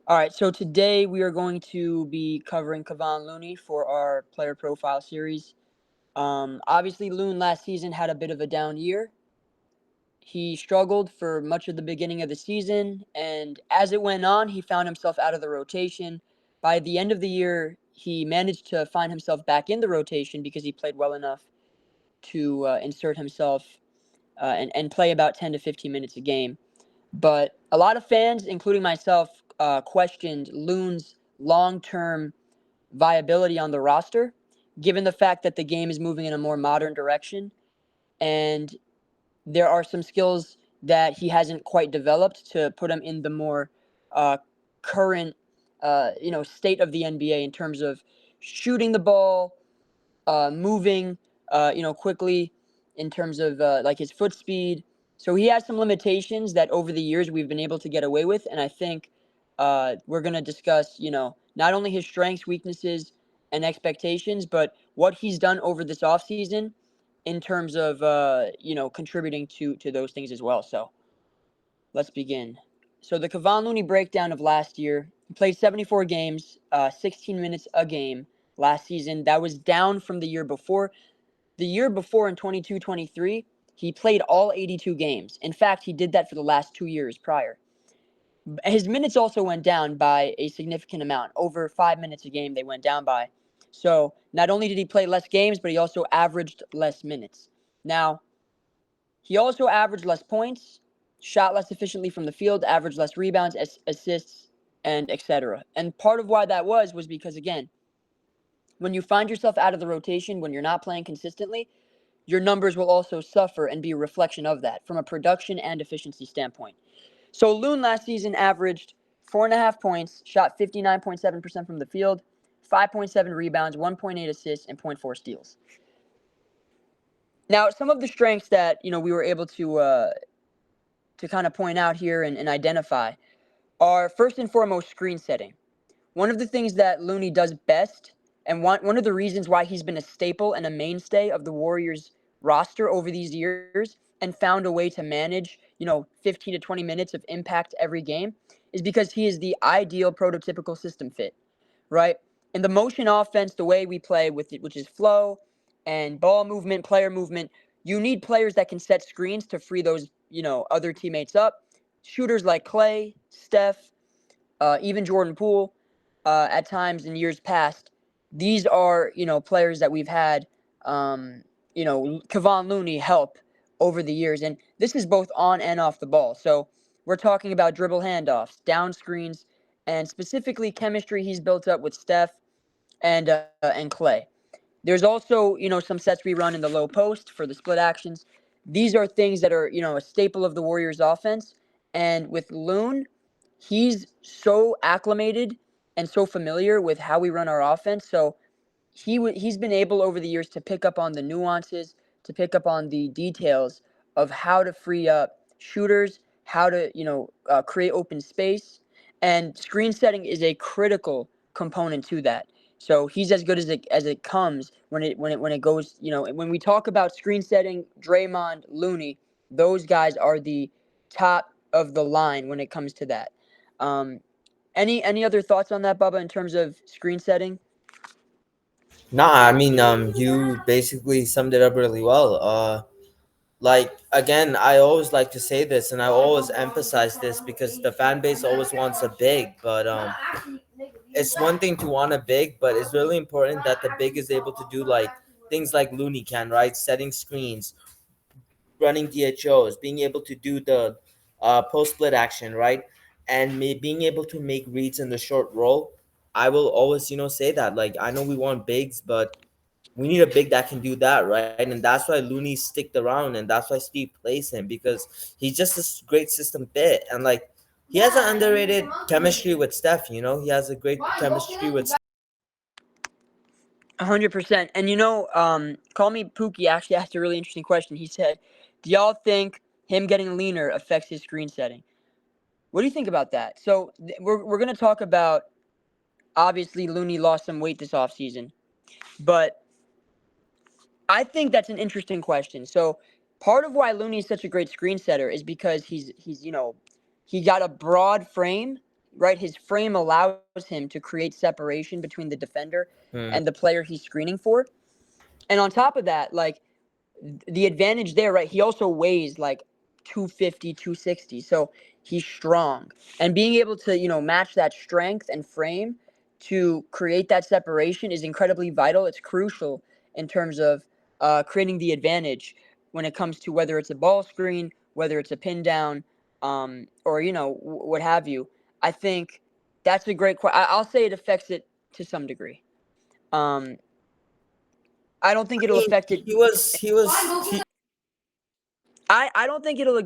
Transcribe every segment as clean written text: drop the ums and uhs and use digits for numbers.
All right, so today we are going to be covering Kevon Looney for our player profile series. Obviously, Loon last season had a bit of a down year. He struggled for much of the beginning of the season, and as it went on, he found himself out of the rotation. By the end of the year, he managed to find himself back in the rotation because he played well enough to insert himself and play about 10 to 15 minutes a game. But a lot of fans, including myself, questioned Loon's long-term viability on the roster, given the fact that the game is moving in a more modern direction, and there are some skills that he hasn't quite developed to put him in the more uh, current, state of the NBA in terms of shooting the ball, moving, quickly in terms of like his foot speed. So he has some limitations that over the years we've been able to get away with, and I think we're going to discuss, not only his strengths, weaknesses, and expectations, but what he's done over this offseason in terms of, contributing to those things as well. So let's begin. So the Kevon Looney breakdown of last year, he played 74 games, 16 minutes a game last season. That was down from the year before. The year before in 22-23, he played all 82 games. In fact, he did that for the last 2 years prior. His minutes also went down by a significant amount. Over 5 minutes a game they went down by. So not only did he play less games, but he also averaged less minutes. Now, he also averaged less points, shot less efficiently from the field, averaged less rebounds, assists, and etc. And part of why that was because, again, when you find yourself out of the rotation, when you're not playing consistently, your numbers will also suffer and be a reflection of that from a production and efficiency standpoint. So Loon last season averaged 4.5 points, shot 59.7% from the field, 5.7 rebounds, 1.8 assists, and zero point 0.4 steals. Now, some of the strengths that we were able to kind of point out here and identify are first and foremost screen setting. One of the things that Looney does best, and one of the reasons why he's been a staple and a mainstay of the Warriors roster over these years and found a way to manage, 15 to 20 minutes of impact every game, is because he is the ideal prototypical system fit, right? In the motion offense, the way we play with it, which is flow and ball movement, player movement, you need players that can set screens to free those, other teammates up. Shooters like Clay, Steph, even Jordan Poole, at times in years past. These are, players that we've had, Kevon Looney help over the years. And this is both on and off the ball. So we're talking about dribble handoffs, down screens, and specifically chemistry he's built up with Steph and Clay. There's also, some sets we run in the low post for the split actions. These are things that are, a staple of the Warriors offense. And with Loon, he's so acclimated and so familiar with how we run our offense. So he's been able over the years to pick up on the nuances, to pick up on the details of how to free up shooters, how to create open space, and screen setting is a critical component to that. So he's as good as it comes when it goes. When we talk about screen setting, Draymond, Looney, those guys are the top of the line when it comes to that. Um, any other thoughts on that, Bubba, in terms of screen setting? Nah, I mean, you basically summed it up really well. Like again, I always like to say this, and I always emphasize this because the fan base always wants a big, but it's one thing to want a big, but it's really important that the big is able to do like things like Looney can, right? Setting screens, running DHOs, being able to do the post split action, right? And being able to make reads in the short roll. I will always, say that. Like, I know we want bigs, but we need a big that can do that, right? And that's why Looney sticked around, and that's why Steve plays him because he's just a great system fit. And, like, he has an underrated chemistry with Steph, He has a great chemistry with 100%. And Call Me Pookie actually asked a really interesting question. He said, "Do y'all think him getting leaner affects his screen setting?" What do you think about that? So we're gonna talk about, obviously Looney lost some weight this offseason, but I think that's an interesting question. So part of why Looney is such a great screen setter is because he got a broad frame, right? His frame allows him to create separation between the defender and Mm. the player he's screening for. And on top of that, like the advantage there, right? He also weighs like 250, 260. So he's strong. And being able to, match that strength and frame to create that separation is incredibly vital. It's crucial in terms of creating the advantage when it comes to whether it's a ball screen, whether it's a pin down, or, what have you. I think that's a great question. I'll say it affects it to some degree. Um, I don't think I it'll mean, affect it. he, I don't think it'll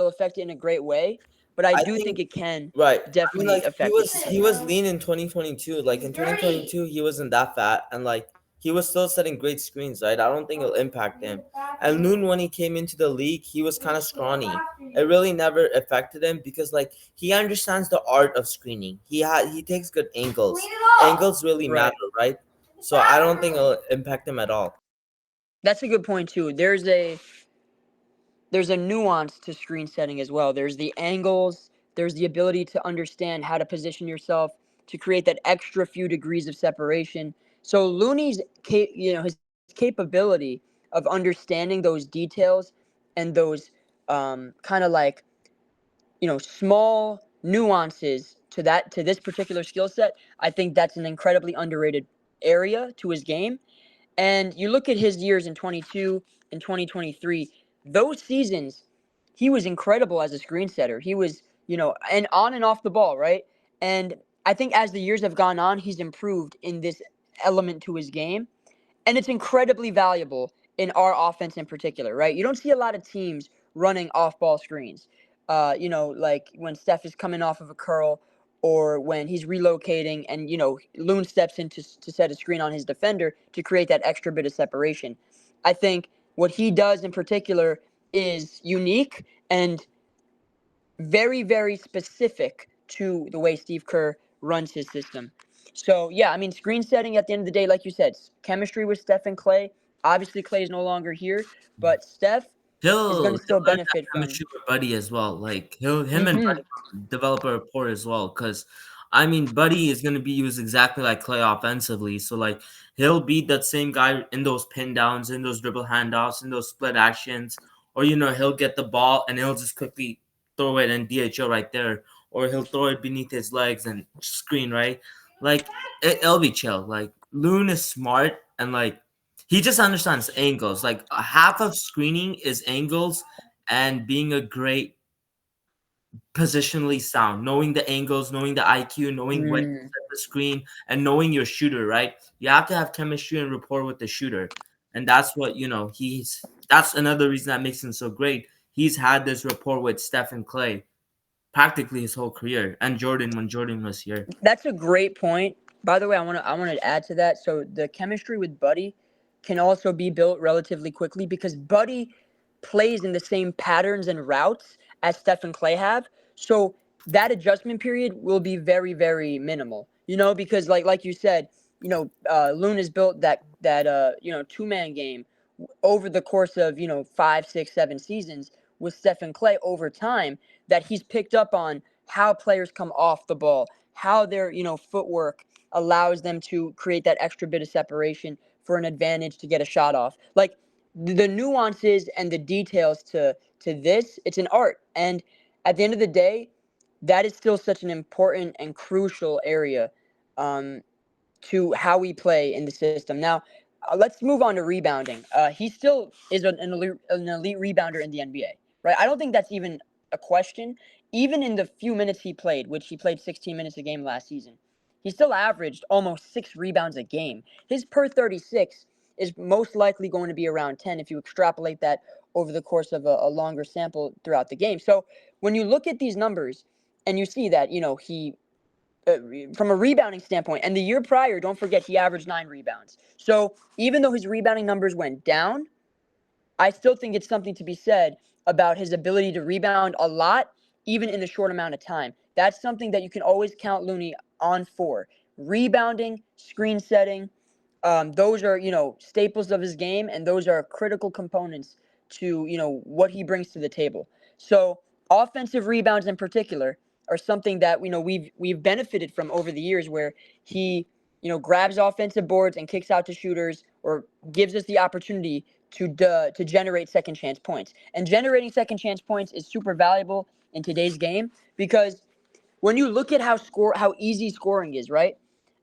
affect it in a great way, but I I do think think it can right. I mean, definitely like affect it to some he was degree. lean in 2022. Like in 2022, he wasn't that fat, and like he was still setting great screens. Right. I don't think it'll impact him. And Loon, when he came into the league, he was kind of scrawny. It really never affected him because like he understands the art of screening. He takes good angles. Angles really matter, Right. right? So I don't think it'll impact him at all. That's a good point too. There's a nuance to screen setting as well. There's the angles, there's the ability to understand how to position yourself to create that extra few degrees of separation. So Looney's his capability of understanding those details and those kind of like small nuances to this particular skill set, I think that's an incredibly underrated area to his game. And you look at his years in 22 and 2023, those seasons, he was incredible as a screen setter. He was, and on and off the ball, right? And I think as the years have gone on, he's improved in this element to his game. And it's incredibly valuable in our offense in particular, right? You don't see a lot of teams running off ball screens. Like when Steph is coming off of a curl or when he's relocating and, Loon steps in to set a screen on his defender to create that extra bit of separation. I think what he does in particular is unique and very, very specific to the way Steve Kerr runs his system. So, yeah, I mean, screen setting at the end of the day, like you said, chemistry with Steph and Clay. Obviously, Clay is no longer here, but Steph is going to He'll still learn that benefit from. chemistry with Buddy as well. Like him and Hmm. Buddy will develop a rapport as well. Because I mean, Buddy is gonna be used exactly like Clay offensively. So like he'll be that same guy in those pin downs, in those dribble handoffs, in those split actions, or he'll get the ball and he'll just quickly throw it and DHO right there, or he'll throw it beneath his legs and screen right. Like it'll be chill. Like Loon is smart and like he just understands angles. Like half of screening is angles and being a great positionally sound, knowing the angles, knowing the IQ, knowing when to Mm. set the screen, and knowing your shooter, right? You have to have chemistry and rapport with the shooter. And that's what, that's another reason that makes him so great. He's had this rapport with Steph and Clay practically his whole career, and Jordan when Jordan was here. That's a great point. By the way, I want to add to that. So the chemistry with Buddy can also be built relatively quickly because Buddy plays in the same patterns and routes as Steph and Clay have. So that adjustment period will be very, very minimal. Because like you said, Loon has built that 2-man game over the course of 5, 6, 7 seasons with Stephen Clay over time that he's picked up on how players come off the ball, how their footwork allows them to create that extra bit of separation for an advantage to get a shot off. Like the nuances and the details to this, it's an art, and at the end of the day, that is still such an important and crucial area. Um, to how we play in the system. Now, let's move on to rebounding. He still is an elite rebounder in the NBA, right? I don't think that's even a question. Even in the few minutes he played, which he played 16 minutes a game last season, he still averaged almost 6 rebounds a game. His per 36 is most likely going to be around 10 if you extrapolate that over the course of a longer sample throughout the game. So when you look at these numbers and you see that, he from a rebounding standpoint. And the year prior, don't forget, he averaged 9 rebounds. So even though his rebounding numbers went down, I still think it's something to be said about his ability to rebound a lot, even in a short amount of time. That's something that you can always count Looney on for. Rebounding, screen setting, those are, staples of his game, and those are critical components to, what he brings to the table. So offensive rebounds in particular are something that we've benefited from over the years, where he grabs offensive boards and kicks out to shooters, or gives us the opportunity to generate second chance points. And generating second chance points is super valuable in today's game, because when you look at how easy scoring is, right?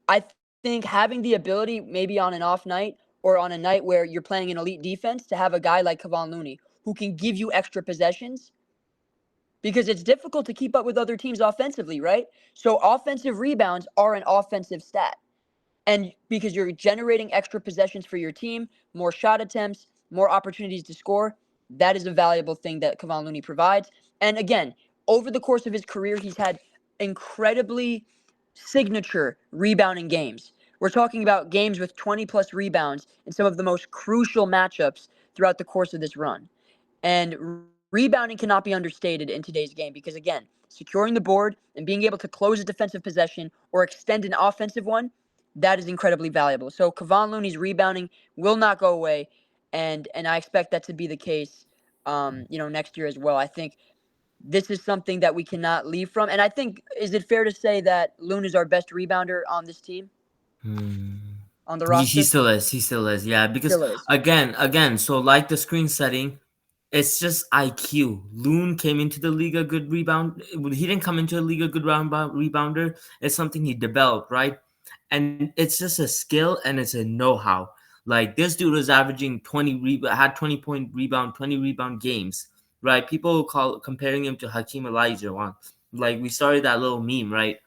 I think having the ability, maybe on an off night or on a night where you're playing an elite defense, to have a guy like Kevon Looney who can give you extra possessions, because it's difficult to keep up with other teams offensively, right? So offensive rebounds are an offensive stat. And because you're generating extra possessions for your team, more shot attempts, more opportunities to score, that is a valuable thing that Kevon Looney provides. And again, over the course of his career, he's had incredibly signature rebounding games. We're talking about games with 20 plus rebounds in some of the most crucial matchups throughout the course of this run. And rebounding cannot be understated in today's game, because, again, securing the board and being able to close a defensive possession or extend an offensive one, that is incredibly valuable. So Kevon Looney's rebounding will not go away, and I expect that to be the case, next year as well. I think this is something that we cannot leave from. And I think, is it fair to say that Loon is our best rebounder on this team, Hmm. on the He roster? still is. He still is. Yeah, because Still is. again, so like the screen setting, it's just IQ. Loon came into the league a good rebound. He didn't come into the league a good rebounder. It's something he developed, right? And it's just a skill and it's a know-how. Like this dude was averaging 20 point rebound, 20 rebound games, right? People comparing him to Hakeem Olajuwon. Like we started that little meme, right?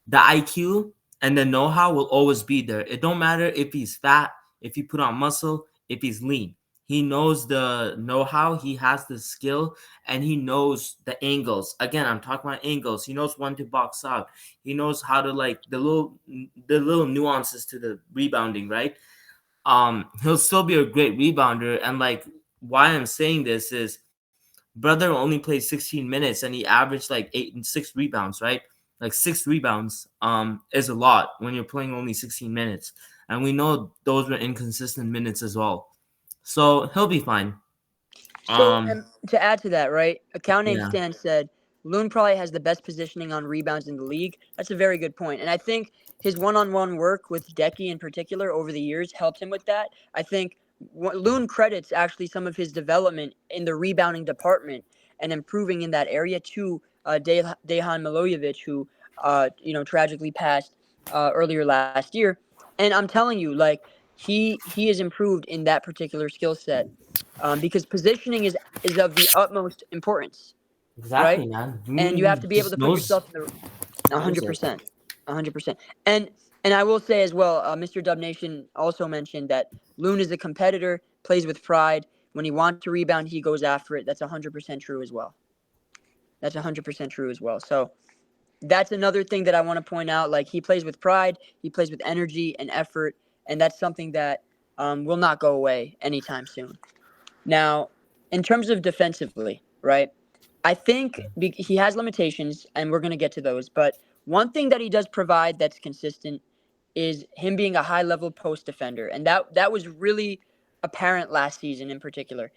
The IQ and the know-how will always be there. It don't matter if he's fat, if he put on muscle, if he's lean. He knows the know-how, he has the skill, and he knows the angles. Again, I'm talking about angles. He knows when to box out. He knows how to like the little nuances to the rebounding, right? He'll still be a great rebounder. And like why I'm saying this is brother only played 16 minutes and he averaged like 8 and 6 rebounds, right? Like 6 rebounds is a lot when you're playing only 16 minutes. And we know those were inconsistent minutes as well. So he'll be fine. So, Um and to add to that, right? Account name yeah. Stan said Loon probably has the best positioning on rebounds in the league. That's a very good point. And I think his one-on-one work with Decky in particular over the years helped him with that. I think Loon credits actually some of his development in the rebounding department and improving in that area to Dejan Milojevic, who tragically passed earlier last year. And I'm telling you, like, he has improved in that particular skill set, because positioning is of the utmost importance, right? Exactly, man. And you have He to be able just to put knows yourself in the a knows hundred it. percent, 100%. And I will say as well, Mr. Dub Nation also mentioned that Loon is a competitor, plays with pride. When he wants to rebound, he goes after it. That's 100% true as well. That's 100% true as well. So that's another thing that I want to point out. Like, he plays with pride, he plays with energy and effort, and that's something that will not go away anytime soon. Now, in terms of defensively, right? I think he has limitations, and we're going to get to those. But one thing that he does provide that's consistent is him being a high-level post defender, and that was really apparent last season in particular.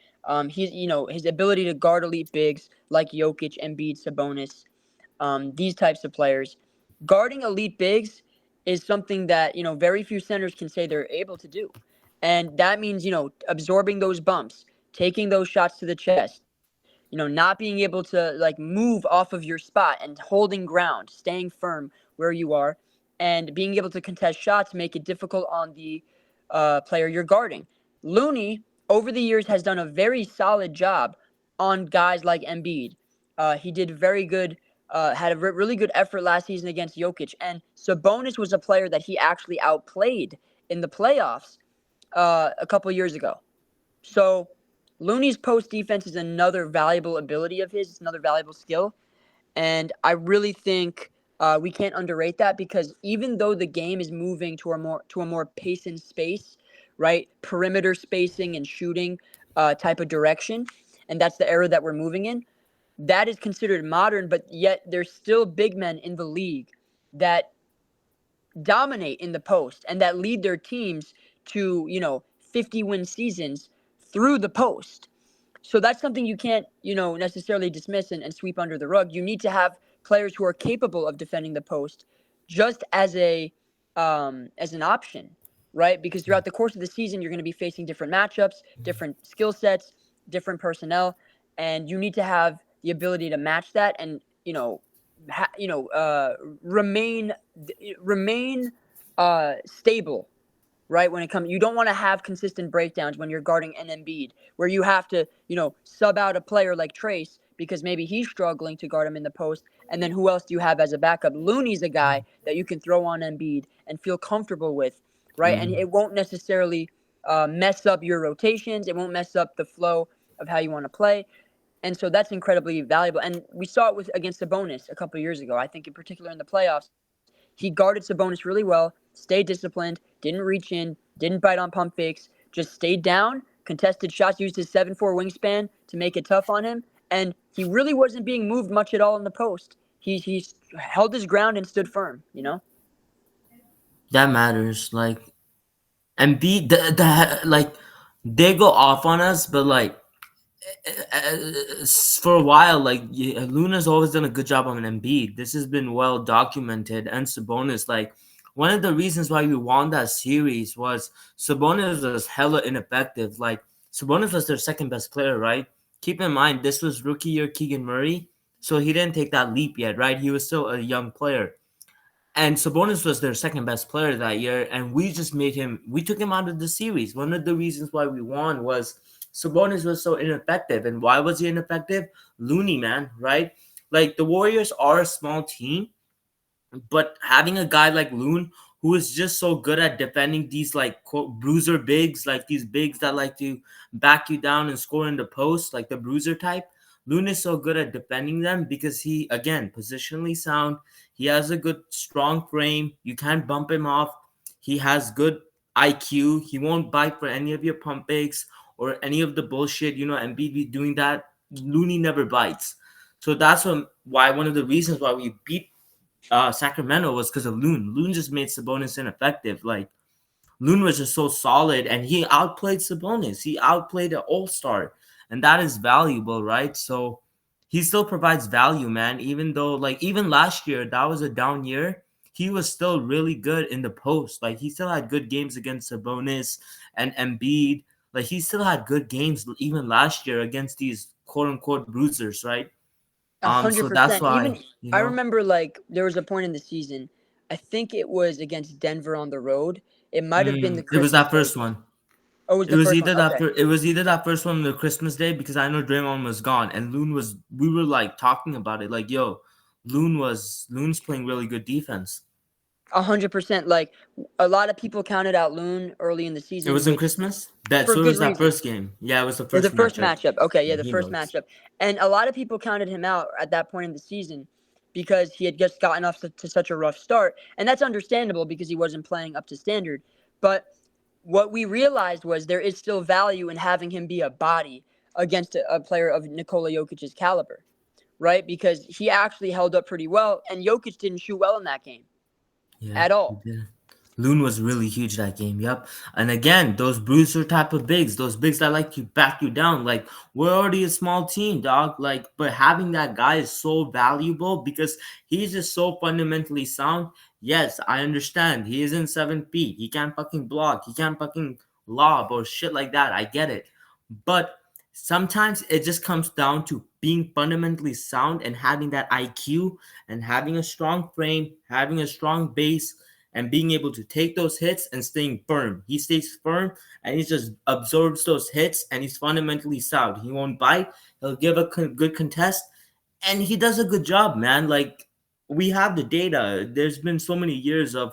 He's his ability to guard elite bigs like Jokic, Embiid, Sabonis, these types of players. Guarding elite bigs is something that very few centers can say they're able to do, and that means absorbing those bumps, taking those shots to the chest, not being able to like move off of your spot and holding ground, staying firm where you are, and being able to contest shots make it difficult on the player you're guarding. Looney, over the years, has done a very solid job on guys like Embiid. He did very good, had a really good effort last season against Jokic. And Sabonis was a player that he actually outplayed in the playoffs a couple years ago. So Looney's post defense is another valuable ability of his. It's another valuable skill. And I really think we can't underrate that, because even though the game is moving to a more pace and space, right, perimeter spacing and shooting type of direction, and that's the era that we're moving in, that is considered modern, but yet there's still big men in the league that dominate in the post and that lead their teams to 50-win seasons through the post. So that's something you can't necessarily dismiss and sweep under the rug. You need to have players who are capable of defending the post just as an option, right? Because throughout the course of the season, you're going to be facing different matchups, different skill sets, different personnel, and you need to have the ability to match that and remain stable, right? When it comes, you don't want to have consistent breakdowns when you're guarding an Embiid, where you have to, sub out a player like Trace because maybe he's struggling to guard him in the post. And then who else do you have as a backup? Looney's a guy that you can throw on Embiid and feel comfortable with, right? And Mm. it won't necessarily mess up your rotations. It won't mess up the flow of how you want to play. And so that's incredibly valuable. And we saw it with against Sabonis a couple of years ago. I think in particular in the playoffs, he guarded Sabonis really well, stayed disciplined, didn't reach in, didn't bite on pump fakes, just stayed down, contested shots, used his 7'4" wingspan to make it tough on him, and he really wasn't being moved much at all in the post. He held his ground and stood firm. That matters. Like, and like, they go off on us, but like, for a while, like, Luna's always done a good job on Embiid. This has been well documented, and Sabonis. Like, one of the reasons why we won that series was Sabonis was hella ineffective. Like, Sabonis was their second best player, right? Keep in mind, this was rookie year Keegan Murray, so he didn't take that leap yet, right? He was still a young player. And Sabonis was their second best player that year, and we took him out of the series. One of the reasons why we won was Sabonis was so ineffective. And why was he ineffective? Looney, man, right? Like, the Warriors are a small team, but having a guy like Loon who is just so good at defending these, like, quote, bruiser bigs, like these bigs that like to back you down and score in the post, like the bruiser type. Loon is so good at defending them because he, again, positionally sound. He has a good strong frame. You can't bump him off. He has good IQ. He won't bite for any of your pump fakes or any of the bullshit. Embiid be doing that. Looney never bites. So that's why one of the reasons why we beat Sacramento was because of Loon. Loon just made Sabonis ineffective. Like, Loon was just so solid, and he outplayed Sabonis. He outplayed an All-Star, and that is valuable, right? So he still provides value, man. Even though, like, even last year that was a down year, he was still really good in the post. Like, he still had good games against Sabonis and Embiid. Like, he still had good games even last year against these quote unquote bruisers, right? A hundred So that's percent. Even why, I remember, like, there was a point in the season. I think it was against Denver on the road. It might have been the It was Christmas that Day first game. one. Oh, it was It the was first one. either Okay. that first one or Christmas Day because I know Draymond was gone and Loon was. We were like talking about it, like, yo, Loon's playing really good defense. 100%. Like, a lot of people counted out Loon early in the It season, was in which Christmas. That for so it good was that reason. first game. Yeah, it was the It was the first first matchup. matchup. Okay, yeah, Yeah, the he first knows. matchup. And a lot of people counted him out at that point in the season because he had just gotten off to such a rough start. And that's understandable because he wasn't playing up to standard. But what we realized was there is still value in having him be a body against a player of Nikola Jokic's caliber, right? Because he actually held up pretty well, and Jokic didn't shoot well in that game Yeah, at he all. did. Loon was really huge that game. Yep. And again, those bruiser type of bigs, those bigs that like to back you down. Like, we're already a small team, dog. Like, but having that guy is so valuable because he's just so fundamentally sound. Yes, I understand. He isn't 7 feet. He can't fucking block. He can't fucking lob or shit like that. I get it. But sometimes it just comes down to being fundamentally sound and having that IQ and having a strong frame, having a strong base and being able to take those hits and staying firm. He stays firm and he just absorbs those hits and he's fundamentally sound. He won't bite. He'll give a good contest and he does a good job, man. Like, we have the data. There's been so many years of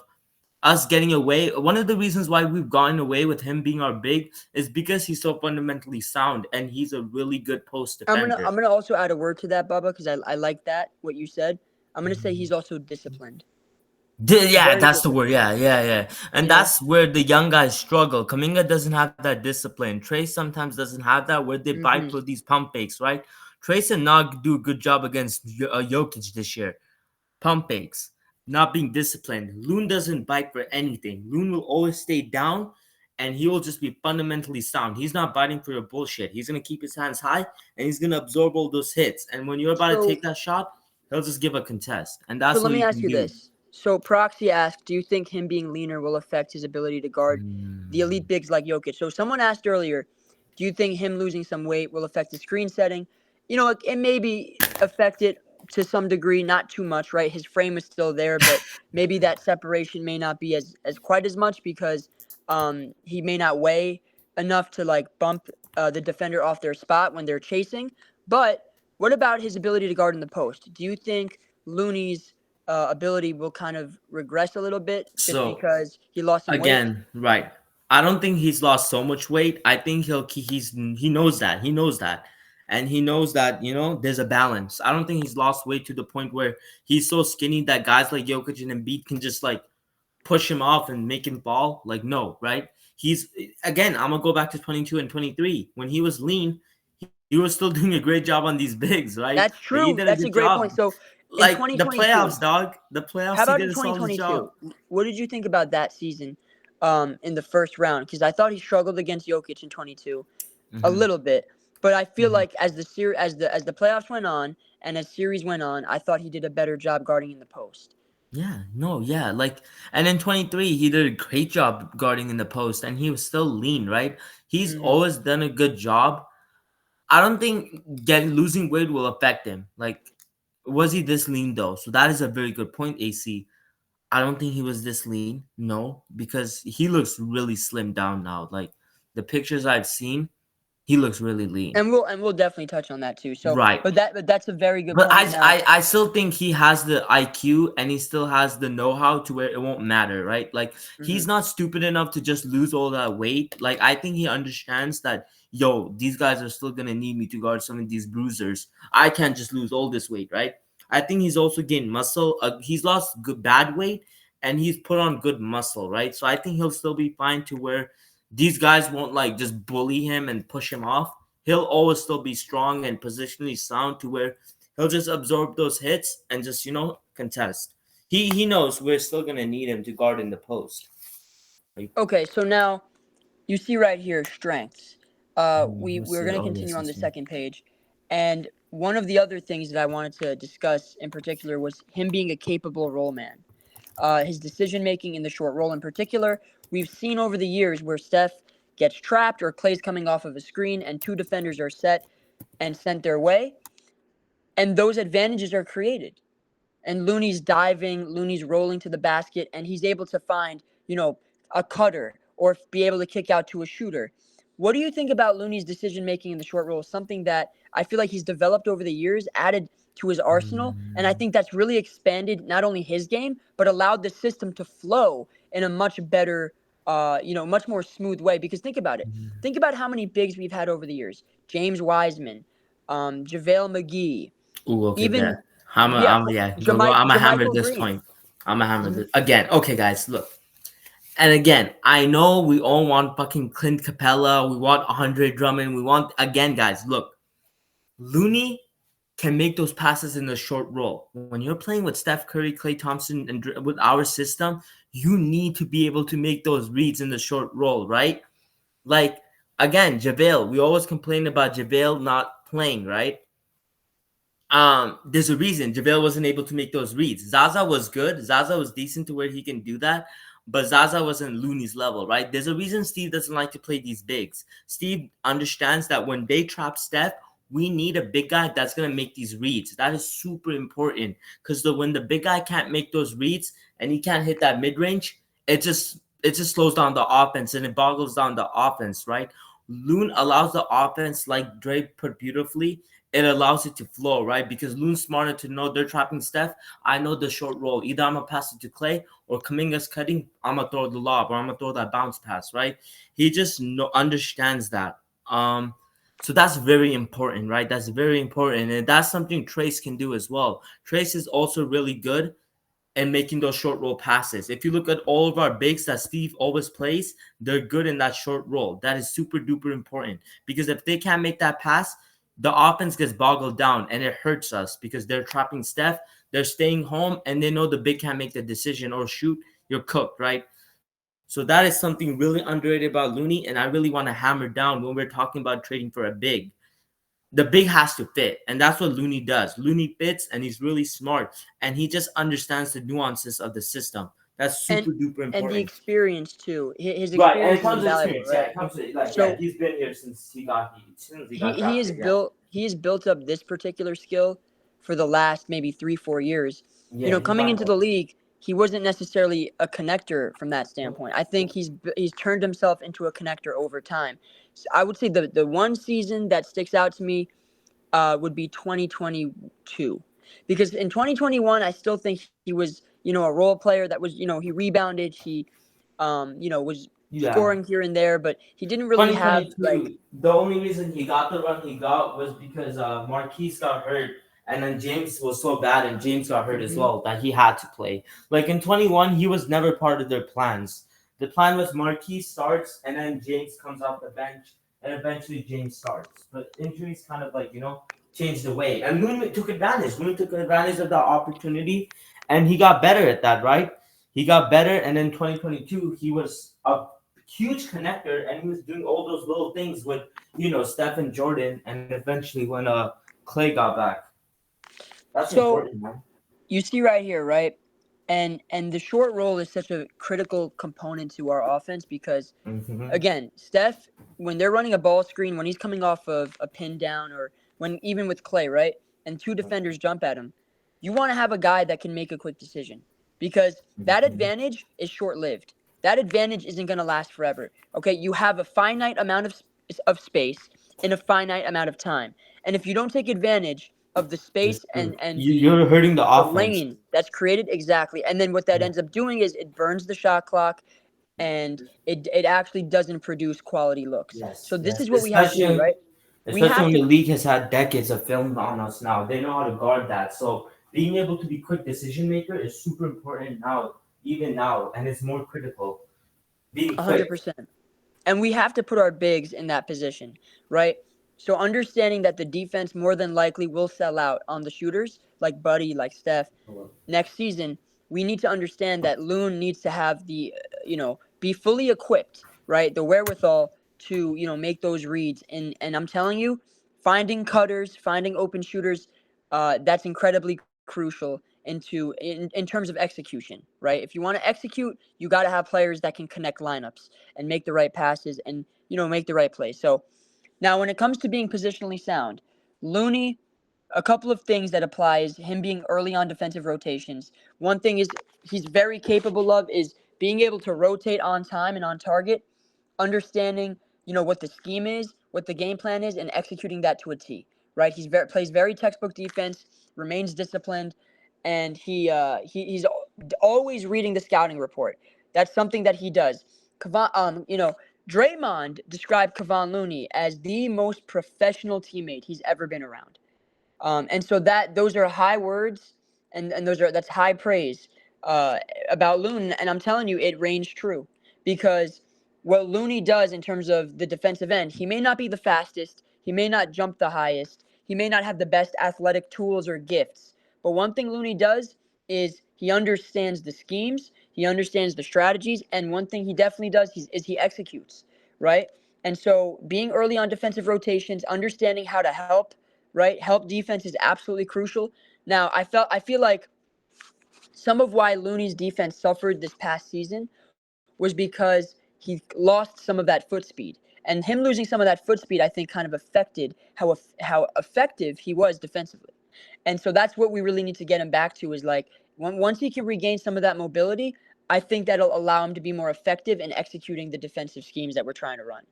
us getting away. One of the reasons why we've gotten away with him being our big is because he's so fundamentally sound and he's a really good post I'm gonna defender. I'm gonna also add a word to that, Bubba, because I like that what you said. I'm gonna say he's also disciplined, Yeah, very that's the word. disciplined. Yeah, yeah, yeah. And You know. that's where the young guys struggle. Kaminga doesn't have that discipline. Trey sometimes doesn't have that where they bite Hmm. for these pump fakes, right? Trace and Nog do a good job against Jokic this year. Pump fakes, not being disciplined. Loon doesn't bite for anything. Loon will always stay down and he will just be fundamentally sound. He's not biting for your bullshit. He's going to keep his hands high and he's going to absorb all those hits. And when you're about to So take that shot, He'll just give a contest, and So that's let what me he ask can you do. this. So Proxy asked, do you think him being leaner will affect his ability to guard the Mm. elite bigs like Jokic? So someone asked earlier, do you think him losing some weight will affect his screen setting? It maybe affect it to some degree, not too much, right? His frame is still there, but maybe that separation may not be as quite as much because he may not weigh enough to like bump the defender off their spot when they're chasing. But what about his ability to guard in the post? Do you think Looney's ability will kind of regress a little bit just So because he lost some weight? again, right? I don't think he's lost so much weight. I think he knows that. He knows that. And he knows that, there's a balance. I don't think he's lost weight to the point where he's so skinny that guys like Jokic and Embiid can just like push him off and make him fall. Like, no, right? He's again, I'm gonna go back to 22 and 23. When he was lean, he was still doing a great job on these bigs, right? That's Like he did true. a That's good a great job. point. So in Like the 2022, playoffs, dog. The how playoffs, he about did in a solid job. 2022? What did you think about that season in the first round? Because I thought he struggled against Jokic in 22 a Hmm. little bit, but I feel Hmm. like as the playoffs went on and as series went on, I thought he did a better job guarding in the post. Yeah, no, yeah, like, and in 23, he did a great job guarding in the post, and he was still lean, right? He's Hmm. always done a good job. I don't think getting losing weight will affect him. Like, was he this lean though? So that is a very good point, AC. I don't think he was this lean, no, because he looks really slimmed down now. Like the pictures I've seen, he looks really lean. And we'll definitely touch on that too. So, Right. but that's a very good But point. Now, I still think he has the IQ and he still has the know-how to where it won't matter, right? Like hmm he's not stupid enough to just lose all that weight. Like I think he understands that, yo, these guys are still gonna need me to guard some of these bruisers. I can't just lose all this weight, right? I think he's also gained muscle. He's lost good bad weight and he's put on good muscle, right? So I think he'll still be fine to where these guys won't like just bully him and push him off. He'll always still be strong and positionally sound to where he'll just absorb those hits and just contest. He knows we're still gonna need him to guard in the post. Right? okay, so now you see right here strengths. Let's We're see. going to Oh continue yes, on the this one. second page, and one of the other things that I wanted to discuss in particular was him being a capable role man. His decision making in the short roll in particular, we've seen over the years where Steph gets trapped or Clay's coming off of a screen and two defenders are set and sent their way, and those advantages are created and Looney's diving, Looney's rolling to the basket, and he's able to find, a cutter or be able to kick out to a shooter. What do you think about Looney's decision making in the short roll? Something that I feel like he's developed over the years, added to his arsenal, and I Mm, think that's really expanded not only his game but allowed the system to flow in a much better, much more smooth way. Because think about it. mm. Think about how many bigs we've had over the years: James Wiseman, JaVale McGee, Ooh, okay, even there. yeah, Yeah, go. I'm gonna hammer Jermichael this Green. point. I'm gonna hammer Mhm. this again. Okay, guys, look. And again, I know we all want fucking Clint Capella. We want 100 Drummond. We want again, guys. Look, Looney can make those passes in the short roll. When you're playing with Steph Curry, Klay Thompson, and with our system, you need to be able to make those reads in the short roll, right? Like again, JaVale. We always complain about JaVale not playing, right? There's a reason JaVale wasn't able to make those reads. Zaza was good. Zaza was decent to where he can do that, but Zaza wasn't Looney's level, right? There's a reason Steve doesn't like to play these bigs. Steve understands that when they trap Steph, we need a big guy that's gonna make these reads. That is super important because when the big guy can't make those reads and he can't hit that mid range, it just slows down the offense and it boggles down the offense, right? Loon allows the offense, like Dre put beautifully, it allows it to flow, right? Because Loon's smarter to know they're trapping Steph. I know the short roll. Either I'm gonna pass it to Clay or Kaminga's cutting. I'm gonna throw the lob or I'm gonna throw that bounce pass, right? He just understands that. So that's very important, right? That's very important, and that's something Trace can do as well. Trace is also really good and making those short roll passes. If you look at all of our bigs that Steve always plays, they're good in that short roll. That is super duper important because if they can't make that pass, the offense gets boggled down and it hurts us because they're trapping Steph, they're staying home, and they know the big can't make the decision or shoot. You're cooked, right? So that is something really underrated about Looney, and I really want to hammer down when we're talking about trading for a big. the big has to fit, and that's what Looney does. Looney fits, and he's really smart, and he just understands the nuances of the system. That's and super duper and the important. experience too. His Right, and experience it is comes to invaluable, experience. Yeah, right? it comes to like yeah, So he's been here since he got he has drafted. Yeah, built up this particular skill for the last maybe 3 4 years. yeah, he's Coming buying into the more. league, he wasn't necessarily a connector from that standpoint. I think he's turned himself into a connector over time. So I would say the one season that sticks out to me would be 2022, because in 2021 I still think he was a role player that was he rebounded, he was Yeah, scoring here and there, but he didn't really have like. 2022, the only reason he got the run he got was because Marquise got hurt, and then James was so bad, and James got hurt as Mhm. well that he had to play. Like in 21, he was never part of their plans. The plan was Marquise starts, and then James comes off the bench, and eventually James starts. But injuries kind of like changed the way, and Looney took advantage. Looney took advantage of that opportunity, and he got better at that. Right, he got better, and in 2022, he was a huge connector, and he was doing all those little things with Steph and Jordan, and eventually when Clay got back, that's So important, man. you see right here, right? And the short roll is such a critical component to our offense because, Mm-hmm. again, Steph, when they're running a ball screen, when he's coming off of a pin down, or when even with Clay, right? And two defenders jump at him, you want to have a guy that can make a quick decision, because that Mm-hmm. advantage is short lived. That advantage isn't going to last forever. Okay, you have a finite amount of space in a finite amount of time, and if you don't take advantage of the That's space true. and You're hurting the the offense. lane that's created, exactly, and then what that Yeah. ends up doing is it burns the shot clock, and it actually doesn't produce quality looks. Yes, So this yes. is what we have to do, right? We Especially have when to the league has had decades of film on us now. They know how to guard that. So being able to be quick decision maker is super important now, even now, and it's more critical. Being quick. 100%. And we have to put our bigs in that position, right? So understanding that the defense more than likely will sell out on the shooters like Buddy, like Steph, next season, we need to understand that Loon needs to have be fully equipped, right? The wherewithal to, make those reads. And I'm telling you, finding cutters, finding open shooters, that's incredibly crucial in terms of execution, right? If you want to execute, you got to have players that can connect lineups and make the right passes and, make the right plays. So now when it comes to being positionally sound, Looney, a couple of things that apply is him being early on defensive rotations. One thing is he's very capable of is being able to rotate on time and on target, understanding, what the scheme is, what the game plan is, and executing that to a T. Right? Plays very textbook defense, remains disciplined, and he's always reading the scouting report. That's something that he does. Draymond described Kevon Looney as the most professional teammate he's ever been around. And so those are high words, and that's high praise uh, about Looney. And I'm telling you, it reigns true, because what Looney does in terms of the defensive end, he may not be the fastest, he may not jump the highest, he may not have the best athletic tools or gifts, but one thing Looney does is he understands the schemes, he understands the strategies, and one thing he definitely does is he executes, right? And so being early on defensive rotations, understanding how to help, right? Help defense is absolutely crucial. Now, I feel like some of why Looney's defense suffered this past season was because he lost some of that foot speed. And him losing some of that foot speed, I think, kind of affected how effective he was defensively. And so that's what we really need to get him back to, is like once he can regain some of that mobility, I think that'll allow him to be more effective in executing the defensive schemes that we're trying to run.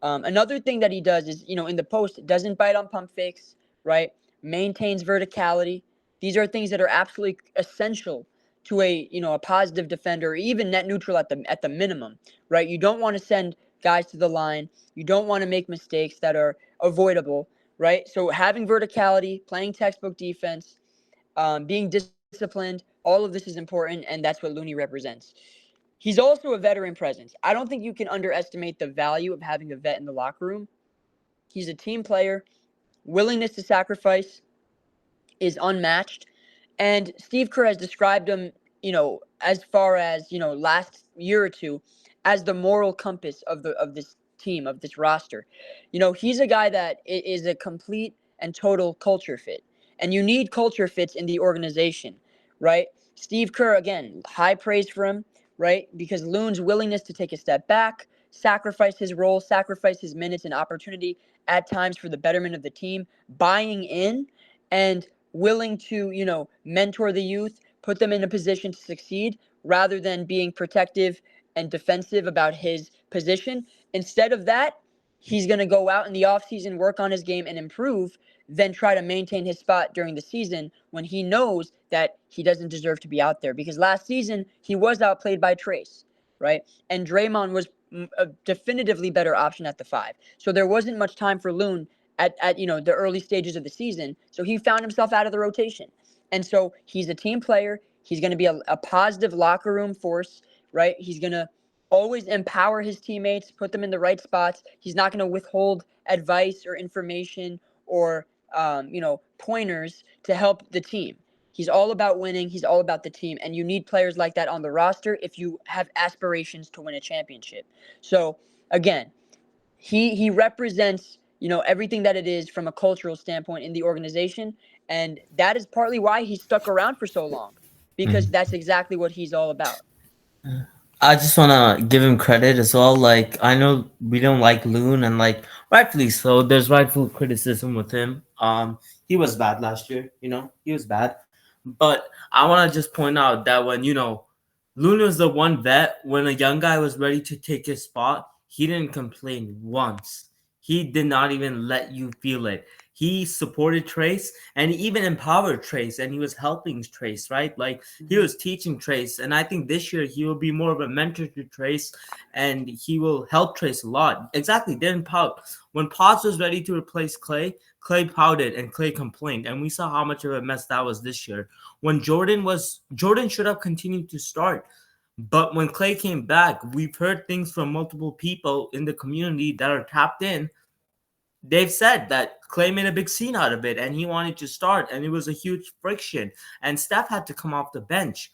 Another thing that he does is, in the post, doesn't bite on pump fakes, right? Maintains verticality. These are things that are absolutely essential to a positive defender, or even net neutral at the minimum, right? You don't want to send guys to the line. You don't want to make mistakes that are avoidable, right? So having verticality, playing textbook defense, being disciplined, all of this is important, and that's what Looney represents. He's also a veteran presence. I don't think you can underestimate the value of having a vet in the locker room. He's a team player. Willingness to sacrifice is unmatched. And Steve Kerr has described him, as far as, last year or two, as the moral compass of this team, of this roster. He's a guy that is a complete and total culture fit. And you need culture fits in the organization, right? Steve Kerr, again, high praise for him, right? Because Loon's willingness to take a step back, sacrifice his role, sacrifice his minutes and opportunity at times for the betterment of the team, buying in and willing to, mentor the youth, put them in a position to succeed rather than being protective and defensive about his position. Instead of that, he's going to go out in the offseason, work on his game, and improve, then try to maintain his spot during the season when he knows that he doesn't deserve to be out there. Because last season, he was outplayed by Trace, right? And Draymond was a definitively better option at the five. So there wasn't much time for Loon at the early stages of the season. So he found himself out of the rotation. And so he's a team player. He's going to be a positive locker room force, right? He's going to always empower his teammates, put them in the right spots. He's not going to withhold advice or information or pointers to help the team. He's all about winning. He's all about the team. And you need players like that on the roster if you have aspirations to win a championship. So, again, he represents, everything that it is from a cultural standpoint in the organization. And that is partly why he stuck around for so long, because that's exactly what he's all about. I just want to give him credit as well. Like, I know we don't like Loon, and like rightfully so. There's rightful criticism with him. He was bad last year. He was bad. But I want to just point out that when Loon was the one vet, when a young guy was ready to take his spot, he didn't complain once. He did not even let you feel it. He supported Trace, and he even empowered Trace, and he was helping Trace, right? Like, he was teaching Trace, and I think this year he will be more of a mentor to Trace, and he will help Trace a lot. Exactly, didn't pout. When Potts was ready to replace Clay pouted, and Clay complained, and we saw how much of a mess that was this year. When Jordan should have continued to start. But when Clay came back, we've heard things from multiple people in the community that are tapped in. They've said that Clay made a big scene out of it and he wanted to start, and it was a huge friction. And Steph had to come off the bench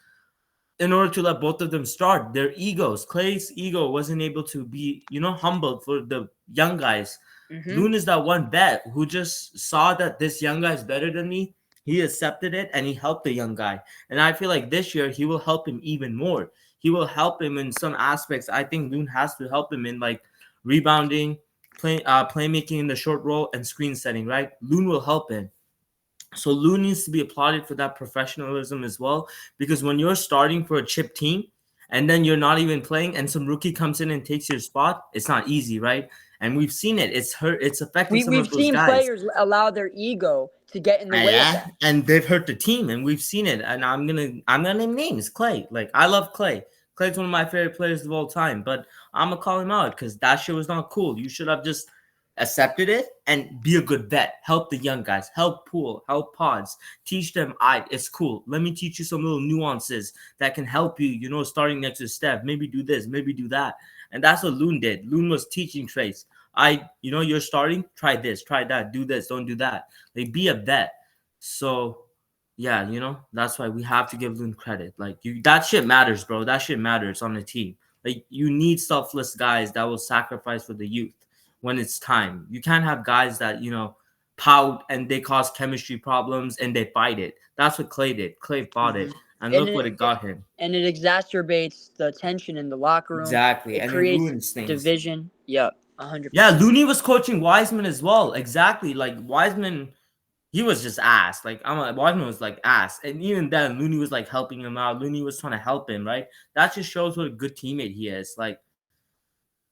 in order to let both of them start. Their egos, Clay's ego wasn't able to be, humbled for the young guys. Loon is that one vet who just saw that this young guy is better than me. He accepted it and he helped the young guy. And I feel like this year he will help him even more. He will help him in some aspects. I think Loon has to help him in like rebounding, playmaking in the short roll, and screen setting, right? Loon will help him. So Loon needs to be applauded for that professionalism as well, because when you're starting for a chip team and then you're not even playing and some rookie comes in and takes your spot, it's not easy, right? And we've seen it. It's affecting some of We've those seen guys. players allow their ego to get in the way of that. And they've hurt the team, and we've seen it. And I'm gonna name names. Clay. Like, I love Clay. Clay's one of my favorite players of all time, but I'm gonna call him out because that shit was not cool. You should have just accepted it and be a good vet. Help the young guys. Help Poole. Help Pods. Teach them. It's cool. Let me teach you some little nuances that can help you. Starting next to Steph. Maybe do this. Maybe do that. And that's what Loon did. Loon was teaching Trace. You're starting. Try this. Try that. Do this. Don't do that. Like, be a vet. So, yeah, that's why we have to give Loon credit. Like, that shit matters, bro. That shit matters on the team. Like, you need selfless guys that will sacrifice for the youth when it's time. You can't have guys that, pout and they cause chemistry problems and they fight it. That's what Clay did. Clay fought it. And look what it got him. And it exacerbates the tension in the locker room. Exactly. It and creates it ruins things. Division. Yep. 100%. Yeah, Looney was coaching Wiseman as well. Exactly. Like, Wiseman, he was just ass. Like, Wiseman was like ass. And even then, Looney was like helping him out. Looney was trying to help him, right? That just shows what a good teammate he is. Like,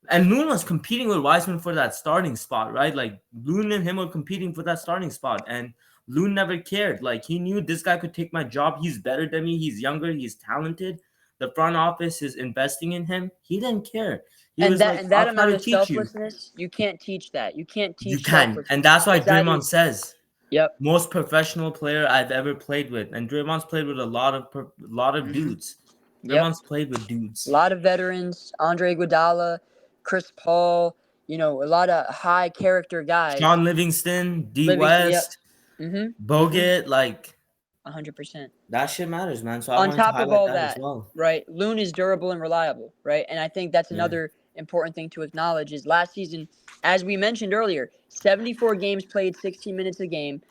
and Loon was competing with Wiseman for that starting spot, right? Like, Loon and him were competing for that starting spot. And Loon never cared. Like, he knew this guy could take my job. He's better than me. He's younger. He's talented. The front office is investing in him. He didn't care. He was that amount of selflessness, you can't teach that. You can't teach. You can, and that's why Draymond says, "Yep, most professional player I've ever played with." And Draymond's played with a lot of dudes. Draymond's played with dudes. A lot of veterans: Andre Iguodala, Chris Paul. A lot of high character guys. Sean Livingston, D. West, Bogut, like 100%. That shit matters, man. So on top of all that, as well. Right? Loon is durable and reliable, right? And I think that's another important thing to acknowledge is last season, as we mentioned earlier, 74 games played, 16 minutes a game.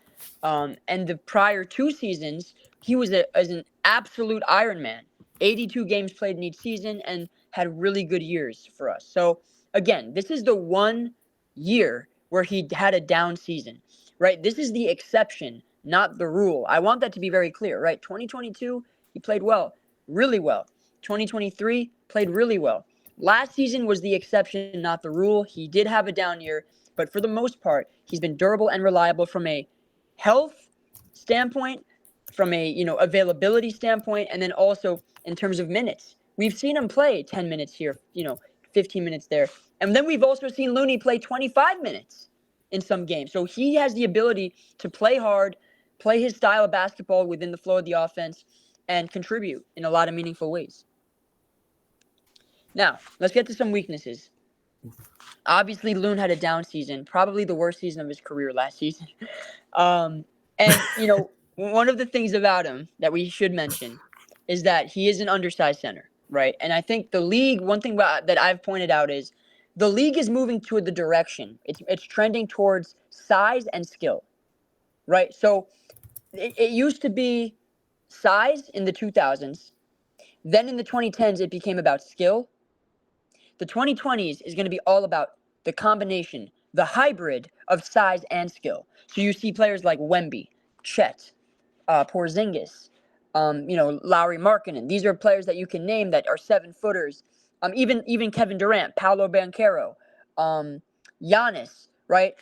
And the prior 2 seasons, he was as an absolute Iron Man. 82 games played in each season and had really good years for us. So, again, this is the one year where he had a down season, right? This is the exception, not the rule. I want that to be very clear, right? 2022, he played well, really well. 2023, played really well. Last season was the exception, not the rule. He did have a down year, but for the most part, he's been durable and reliable from a health standpoint, from a availability standpoint, and then also in terms of minutes. We've seen him play 10 minutes here, 15 minutes there. And then we've also seen Looney play 25 minutes in some games. So he has the ability to play hard, play his style of basketball within the flow of the offense, and contribute in a lot of meaningful ways. Now, let's get to some weaknesses. Obviously, Loon had a down season, probably the worst season of his career last season. And, one of the things about him that we should mention is that he is an undersized center, right? And I think the league, one thing that I've pointed out is the league is moving toward the direction. It's trending towards size and skill, right? So it used to be size in the 2000s. Then in the 2010s, it became about skill. The 2020s is going to be all about the combination, the hybrid of size and skill. So you see players like Wemby, Chet, Porzingis, Lowry Markkanen. These are players that you can name that are 7-footers. Even Kevin Durant, Paolo Banchero, Giannis, right?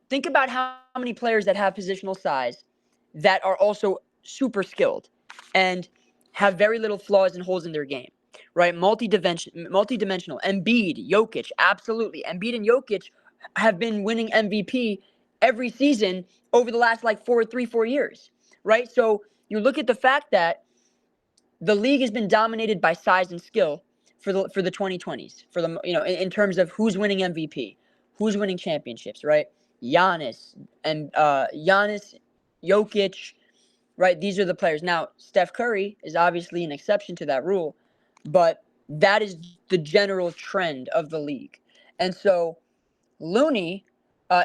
Think about how many players that have positional size that are also super skilled and have very little flaws and holes in their game, right? Multi-dimensional. Embiid, Jokic, absolutely. Embiid and Jokic have been winning MVP every season over the last 4 years, right? So you look at the fact that the league has been dominated by size and skill for the 2020s, for the in terms of who's winning MVP, who's winning championships, right? Giannis, Jokic, right? These are the players. Now, Steph Curry is obviously an exception to that rule, but that is the general trend of the league. And so Looney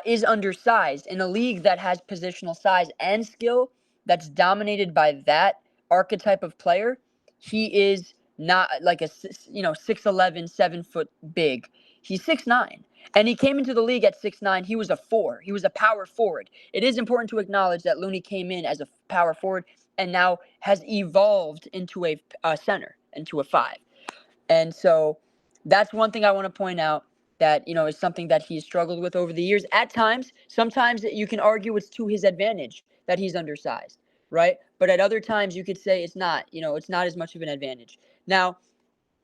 is undersized in a league that has positional size and skill that's dominated by that archetype of player. He is not like a 6'11", 7-foot big. He's 6'9", and he came into the league at 6'9". He was a 4. He was a power forward. It is important to acknowledge that Looney came in as a power forward and now has evolved into a center, into a 5. And so that's one thing I want to point out that, is something that he's struggled with over the years. At times, sometimes you can argue it's to his advantage that he's undersized, right? But at other times you could say it's not, it's not as much of an advantage. Now,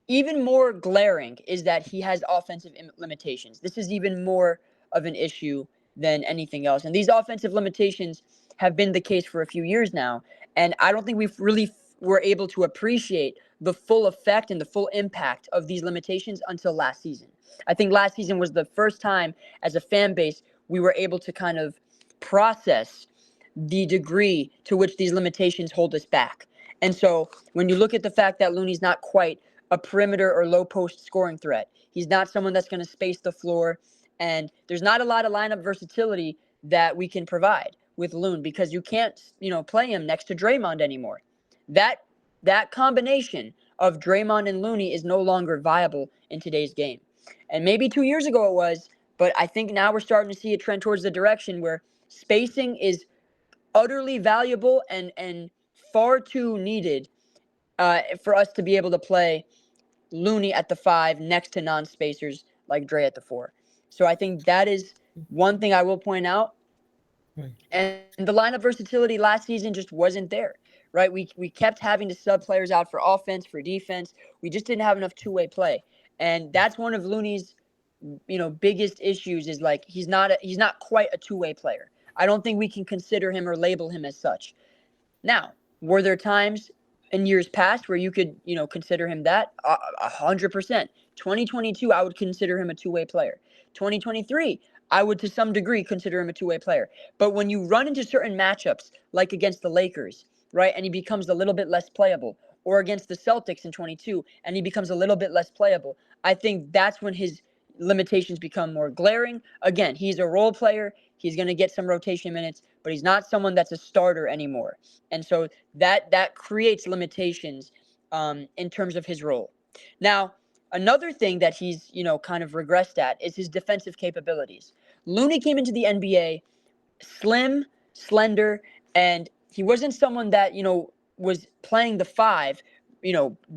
even more glaring is that he has offensive limitations. This is even more of an issue than anything else. And these offensive limitations have been the case for a few years now. And I don't think we've really were able to appreciate the full effect and the full impact of these limitations until last season. I think last season was the first time as a fan base we were able to kind of process the degree to which these limitations hold us back. And so when you look at the fact that Looney's not quite a perimeter or low post scoring threat, he's not someone that's going to space the floor, and there's not a lot of lineup versatility that we can provide with Loon because you can't, play him next to Draymond anymore. That combination of Draymond and Looney is no longer viable in today's game. And maybe 2 years ago it was, but I think now we're starting to see a trend towards the direction where spacing is utterly valuable and far too needed for us to be able to play Looney at the 5 next to non-spacers like Dre at the 4. So I think that is one thing I will point out. And the lineup versatility last season just wasn't there, right? We kept having to sub players out for offense, for defense. We just didn't have enough two-way play. And that's one of Looney's, biggest issues is he's not quite a two-way player. I don't think we can consider him or label him as such. Now, were there times in years past where you could, consider him that? 100%. 2022, I would consider him a two-way player. 2023, I would to some degree consider him a two-way player. But when you run into certain matchups, like against the Lakers, right, and he becomes a little bit less playable, or against the Celtics in 22, and he becomes a little bit less playable, I think that's when his limitations become more glaring. Again, he's a role player. He's going to get some rotation minutes, but he's not someone that's a starter anymore. And so that creates limitations in terms of his role. Now, another thing that he's, kind of regressed at is his defensive capabilities. Looney came into the NBA slim, slender, and he wasn't someone that, was playing the five,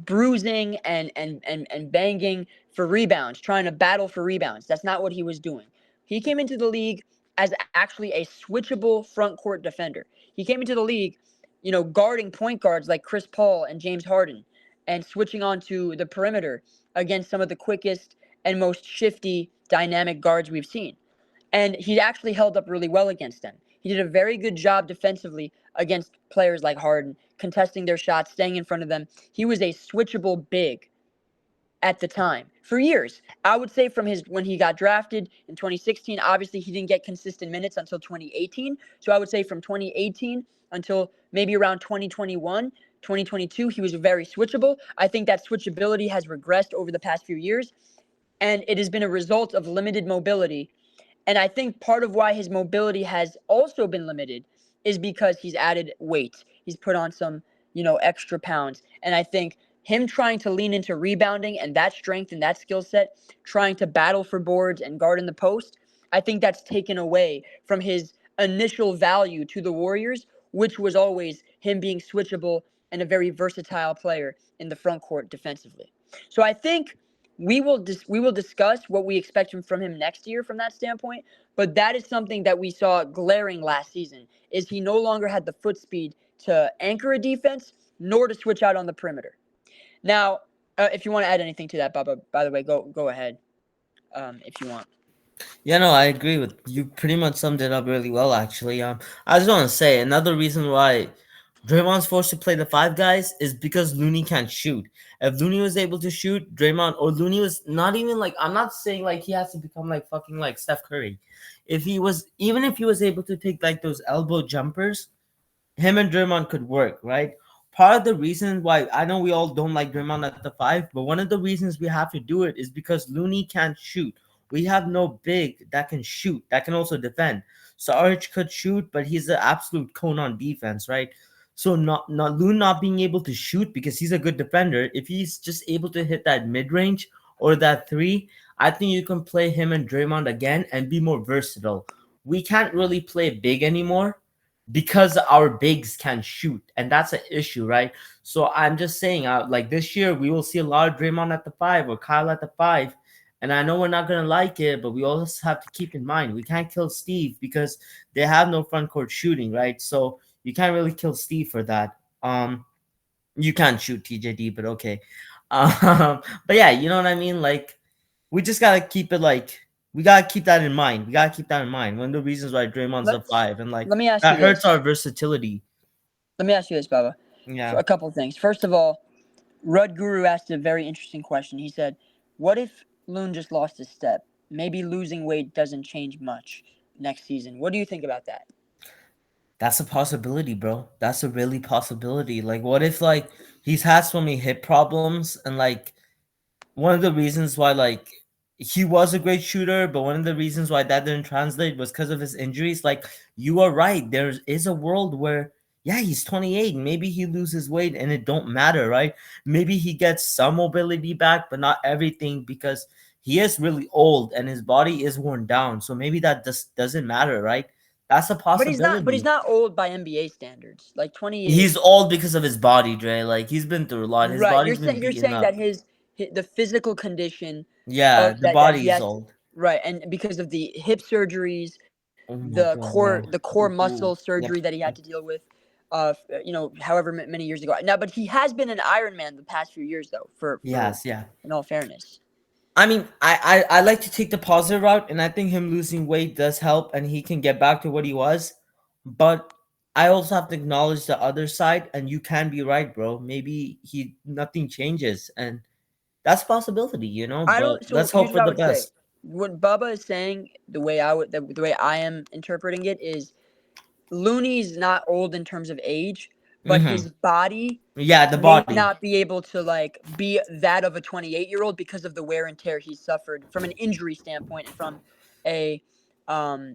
bruising and banging for rebounds, trying to battle for rebounds. That's not what he was doing. He came into the league as actually a switchable front court defender. He came into the league, guarding point guards like Chris Paul and James Harden and switching onto the perimeter against some of the quickest and most shifty dynamic guards we've seen. And he actually held up really well against them. He did a very good job defensively against players like Harden, contesting their shots, staying in front of them. He was a switchable big at the time for years. I would say from his when he got drafted in 2016, obviously he didn't get consistent minutes until 2018. So I would say from 2018 until maybe around 2021, 2022, he was very switchable. I think that switchability has regressed over the past few years, and it has been a result of limited mobility. And I think part of why his mobility has also been limited is because he's added weight. He's put on some, extra pounds. And I think him trying to lean into rebounding and that strength and that skill set, trying to battle for boards and guard in the post, I think that's taken away from his initial value to the Warriors, which was always him being switchable and a very versatile player in the front court defensively. So I think we will discuss what we expect from him next year from that standpoint. But that is something that we saw glaring last season. Is he no longer had the foot speed to anchor a defense, nor to switch out on the perimeter. Now, if you want to add anything to that, Baba, by the way, go ahead. If you want. Yeah, no, I agree with you. Pretty much summed it up really well, actually. I just want to say another reason why Draymond's forced to play the five guys is because Looney can't shoot. If Looney was able to shoot, Draymond or Looney was not even like, I'm not saying like he has to become like fucking like Steph Curry. If he was, even if he was able to take like those elbow jumpers, him and Draymond could work, right? Part of the reason why I know we all don't like Draymond at the five, but one of the reasons we have to do it is because Looney can't shoot. We have no big that can shoot, that can also defend. Sarge could shoot, but he's an absolute cone on defense, right? So not Loon not being able to shoot because he's a good defender. If he's just able to hit that mid range or that three, I think you can play him and Draymond again and be more versatile. We can't really play big anymore because our bigs can shoot, and that's an issue, right? So I'm just saying, like this year, we will see a lot of Draymond at the five or Kyle at the five, and I know we're not gonna like it, but we also have to keep in mind we can't kill Steve because they have no front court shooting, right? So you can't really kill Steve for that. You can't shoot TJD, but okay. But yeah, you know what I mean. Like we just gotta keep it like we gotta keep that in mind. We gotta keep that in mind. One of the reasons why Draymond's a Let's five, and like let me ask you that hurts our this. versatility. Let me ask you this, Baba. For Yeah, a couple of things. First of all, Rud Guru asked a very interesting question. He said, "What if Loon just lost a step? Maybe losing weight doesn't change much next season." What do you think about that? that's a possibility, bro. That's a really possibility. Like, what if like he's had so many hip problems, and like one of the reasons why like he was a great shooter, but one of the reasons why that didn't translate was because of his injuries. Like you are right, there is a world where yeah, he's 28, maybe he loses weight and it don't matter, right? Maybe he gets some mobility back, but not everything because he is really old and his body is worn down. So maybe that just doesn't matter, right? That's a But he's not. But he's possibility. not old by NBA standards. Like 28. He's old because of his body, Dre. Like he's been through a lot. His Right. body's been You're beaten saying that up. the physical condition Yeah, of the that he body is has old. right, and because of the hip surgeries, Oh my the god, core bro. the core Ooh, muscle yep. surgery that he had to deal with, however many years ago. Now, but he has been an Iron Man the past few years, though. For Yes, yeah. in all fairness, I mean, I like to take the positive route, and I think him losing weight does help, and he can get back to what he was. But I also have to acknowledge the other side, and you can be right, bro. Maybe he nothing changes, and that's a possibility, you know. I But don't. So let's hope here's for what I the would say. best. What Bubba is saying, the way I am interpreting it is, Looney's not old in terms of age, but Mm-hmm. his body Yeah, the may body. not be able to like be that of a 28-year-old because of the wear and tear he suffered from an injury standpoint and from a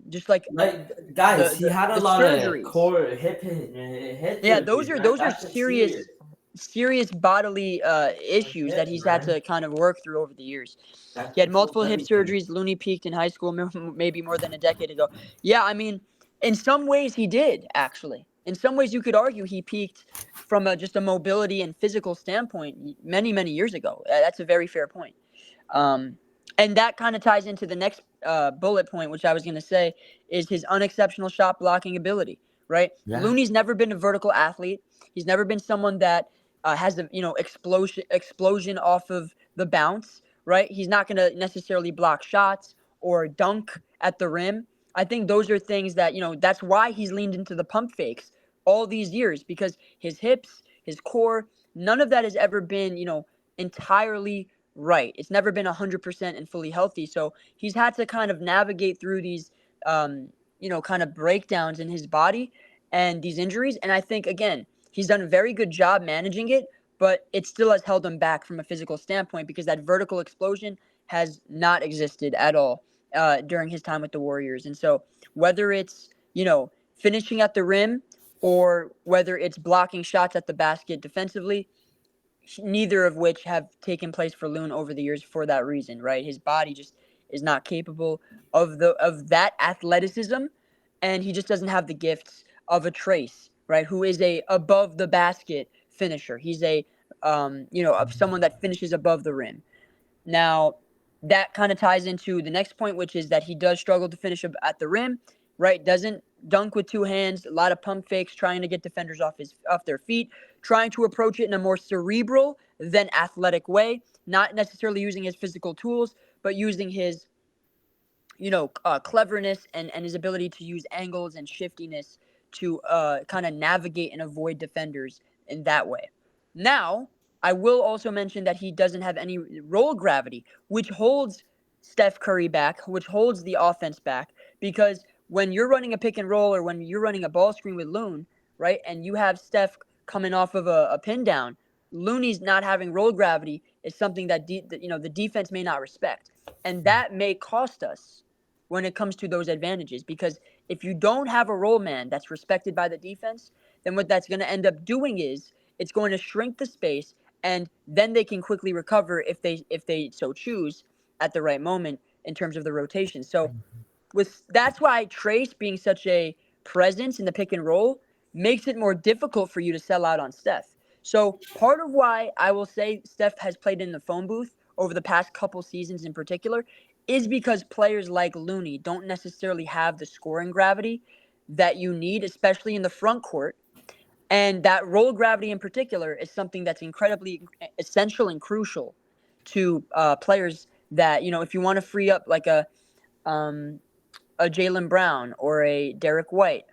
just like Like, guys, he had a the lot of surgeries. core hip Yeah, surgeries, man. those are That shit's serious. serious bodily Those issues that hips, he's had man. to kind of work through over the years. That He had controls multiple hip everything. surgeries. Looney peaked in high school, maybe more than a decade ago. Yeah, I mean, in some ways he did actually. In some ways, you could argue he peaked from just a mobility and physical standpoint many years ago. That's a very fair point. Um, and that kind of ties into the next bullet point, which I was going to say is his unexceptional shot blocking ability. Right, Yeah. Looney's never been a vertical athlete. He's never been someone that has a explosion off of the bounce. Right, he's not going to necessarily block shots or dunk at the rim. I think those are things that that's why he's leaned into the pump fakes all these years because his hips, his core, none of that has ever been entirely right. It's never been 100% and fully healthy. So he's had to kind of navigate through these, kind of breakdowns in his body and these injuries. And I think, again, he's done a very good job managing it, but it still has held him back from a physical standpoint because that vertical explosion has not existed at all during his time with the Warriors. And so whether it's, finishing at the rim or whether it's blocking shots at the basket defensively, neither of which have taken place for Loon over the years for that reason, right? His body just is not capable of that athleticism, and he just doesn't have the gifts of a Trace, right? Who is a above the basket finisher. He's a of someone that finishes above the rim. Now, that kind of ties into the next point, which is that he does struggle to finish at the rim, right? Doesn't dunk with two hands, a lot of pump fakes, trying to get defenders off their feet, trying to approach it in a more cerebral than athletic way, not necessarily using his physical tools, but using his cleverness and his ability to use angles and shiftiness to kind of navigate and avoid defenders in that way. Now, I will also mention that he doesn't have any roll gravity, which holds Steph Curry back, which holds the offense back, because when you're running a pick and roll or when you're running a ball screen with Loon, right, and you have Steph coming off of a pin down, Looney's not having roll gravity is something that the defense may not respect, and that may cost us when it comes to those advantages. Because if you don't have a roll man that's respected by the defense, then what that's going to end up doing is it's going to shrink the space, and then they can quickly recover if they so choose at the right moment in terms of the rotation. So with that's why Trace being such a presence in the pick and roll makes it more difficult for you to sell out on Steph. So part of why I will say Steph has played in the phone booth over the past couple seasons in particular is because players like Looney don't necessarily have the scoring gravity that you need, especially in the front court. And that roll gravity in particular is something that's incredibly essential and crucial to players that, if you want to free up like um, a Jaylen Brown or a Derek White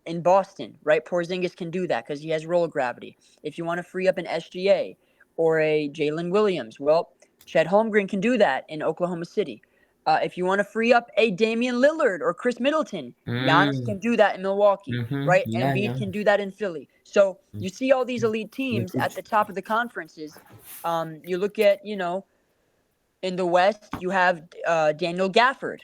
in Boston, right? Porzingis can do that because he has roll gravity. If you want to free up an SGA or a Jalen Williams, well, Chet Holmgren can do that in Oklahoma City. If you want to free up a Damian Lillard or Chris Middleton, Giannis Mm. can do that in Milwaukee, Mm-hmm. right? Yeah, Embiid yeah. can do that in Philly. So you see all these elite teams Liquid. at the top of the conferences. You look at, in the West, you have Daniel Gafford,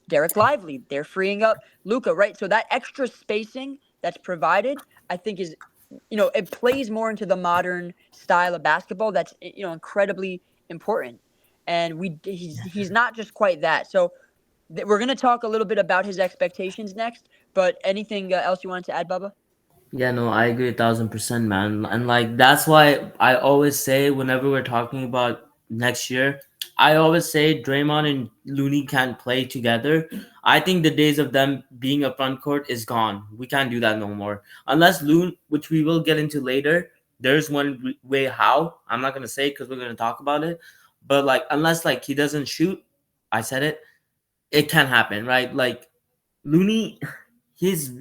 Derek Lively. They're freeing up Luca, right? So that extra spacing that's provided, I think, is it plays more into the modern style of basketball. That's incredibly important, and he's not just quite that. So we're gonna talk a little bit about his expectations next. But anything else you wanted to add, Bubba? Yeah, no, I agree 1,000%, man. And like that's why I always say whenever we're talking about next year, I always say Draymond and Looney can't play together. I think the days of them being a front court is gone. We can't do that no more. Unless Loon, which we will get into later, there's one way how. I'm not gonna say because we're gonna talk about it. But like unless like he doesn't shoot, I said it, it can happen, right? Like Looney, he's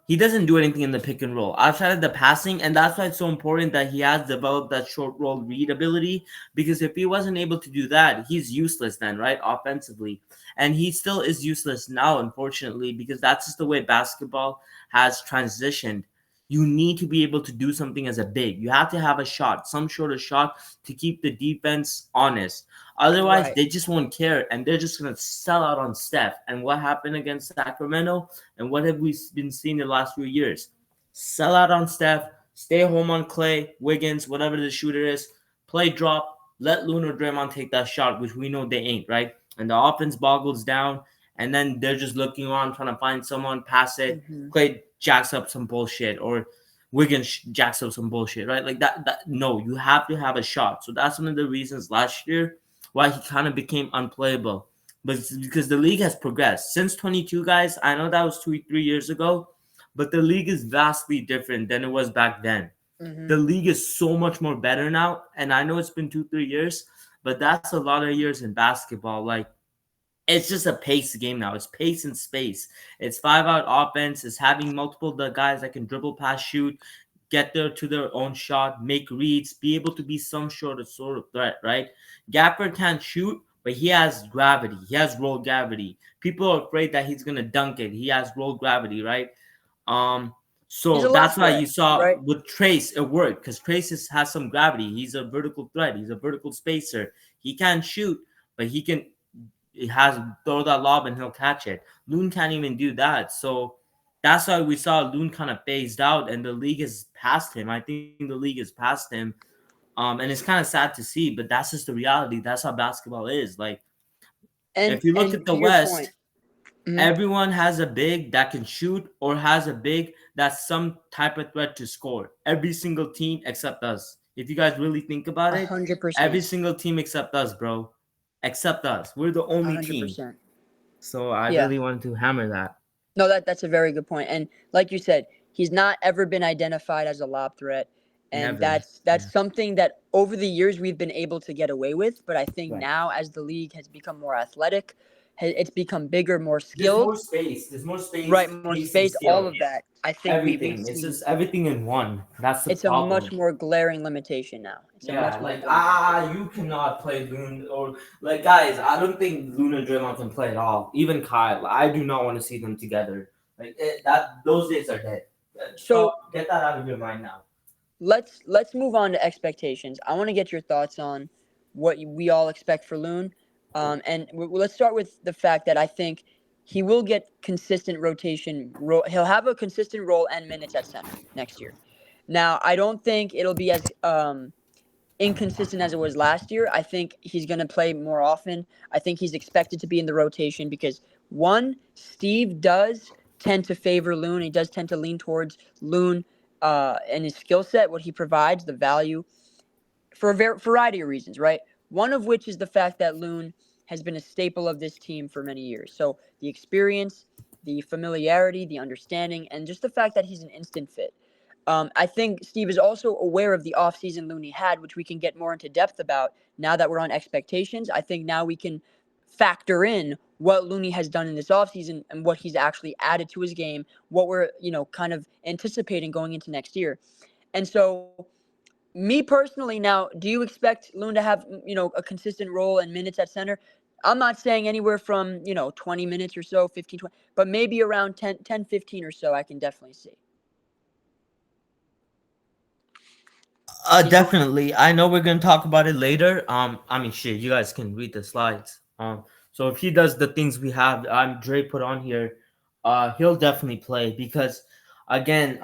he doesn't do anything in the pick and roll outside of the passing, and that's why it's so important that he has developed that short roll read ability. Because if he wasn't able to do that, he's useless then, right? Offensively, and he still is useless now, unfortunately, because that's just the way basketball has transitioned. you need to be able to do something as a big. You have to have a shot, some sort of shot to keep the defense honest. Otherwise, Right. they just won't care and they're just going to sell out on Steph. And what happened against Sacramento? And what have we been seeing the last few years? Sell out on Steph, stay home on Clay, Wiggins, whatever the shooter is, play drop, let Loon or Draymond take that shot, which we know they ain't, right? And the offense boggles down, and then they're just looking around trying to find someone, pass it. Hmm. Clay jacks up some bullshit, or Wiggins jacks up some bullshit, right? Like that. No, you have to have a shot. So that's one of the reasons last year why he kind of became unplayable. But it's because the league has progressed since 22, guys. I know that was 2 3 years ago, but the league is vastly different than it was back then. Hmm. The league is so much more better now, and I know it's been 2 3 years, but that's a lot of years in basketball. Like, it's just a pace game now. It's pace and space. It's 5 out offense. It's having multiple the guys that can dribble, pass, shoot, get there to their own shot, make reads, be able to be some sort of threat, right? Gapper can't shoot, but he has gravity. He has roll gravity. People are afraid that he's gonna dunk it. He has roll gravity, right? Um, He's so a lob that's why threat, you saw right? with Trace it worked because has some gravity. He's a vertical threat. He's a vertical spacer. He can't shoot, but he has throw that lob and he'll catch it. Loon can't even do that. So that's why we saw Loon kind of phased out and the league is past him. I think the league is past him. And it's kind of sad to see, but that's just the reality. That's how basketball is. Like, if you look And at the to your point, West, mhm, everyone has a big that can shoot or has a big that's some type of threat to score. Every single team except us. If you guys really think about it, every 100%, single team except us, bro. Except us. We're the only team. 100%. So I Yeah. really wanted to hammer that. No, that's a very good point. And like you said, he's not ever been identified as a lob threat, and Never. that's Yeah. something that over the years we've been able to get away with. But I think Right. now, as the league has become more athletic, it's become bigger, more There's more skilled, space. There's more space, right? More pace, and space, all skill. of that. I think we've Everything. It's seen just everything in one. That's the it's a much problem. more glaring limitation now. It's a Yeah, much more like glaring limitation. you cannot play Loon or like guys. I don't think Loon and Draymond can play at all. Even Kyle, I do not want to see them together. Like that, those days are dead. So Stop, get that out of your mind now. let's move on to expectations. I want to get your thoughts on what we all expect for Loon, and let's start with the fact that I think he will get consistent rotation. He'll have a consistent role and minutes at center next year. Now, I don't think it'll be as inconsistent as it was last year. I think he's going to play more often. I think he's expected to be in the rotation because one, Steve does tend to favor Loon. He does tend to lean towards Loon and his skill set, what he provides, the value for a variety of reasons, right? One of which is the fact that Loon has been a staple of this team for many years. So the experience, the familiarity, the understanding, and just the fact that he's an instant fit. I think Steve is also aware of the offseason Looney had, which we can get more into depth about now that we're on expectations. I think now we can factor in what Looney has done in this offseason and what he's actually added to his game, what we're, kind of anticipating going into next year. And so, me personally, now, do you expect Loon to have, a consistent role and minutes at center? I'm not saying anywhere from, 20 minutes or so, 15, 20, but maybe around 10, 15 or so, I can definitely see. Do you? Definitely. I know we're gonna talk about it later. I mean, shit, you guys can read the slides. So if he does the things we have, Dre put on here, he'll definitely play because, again,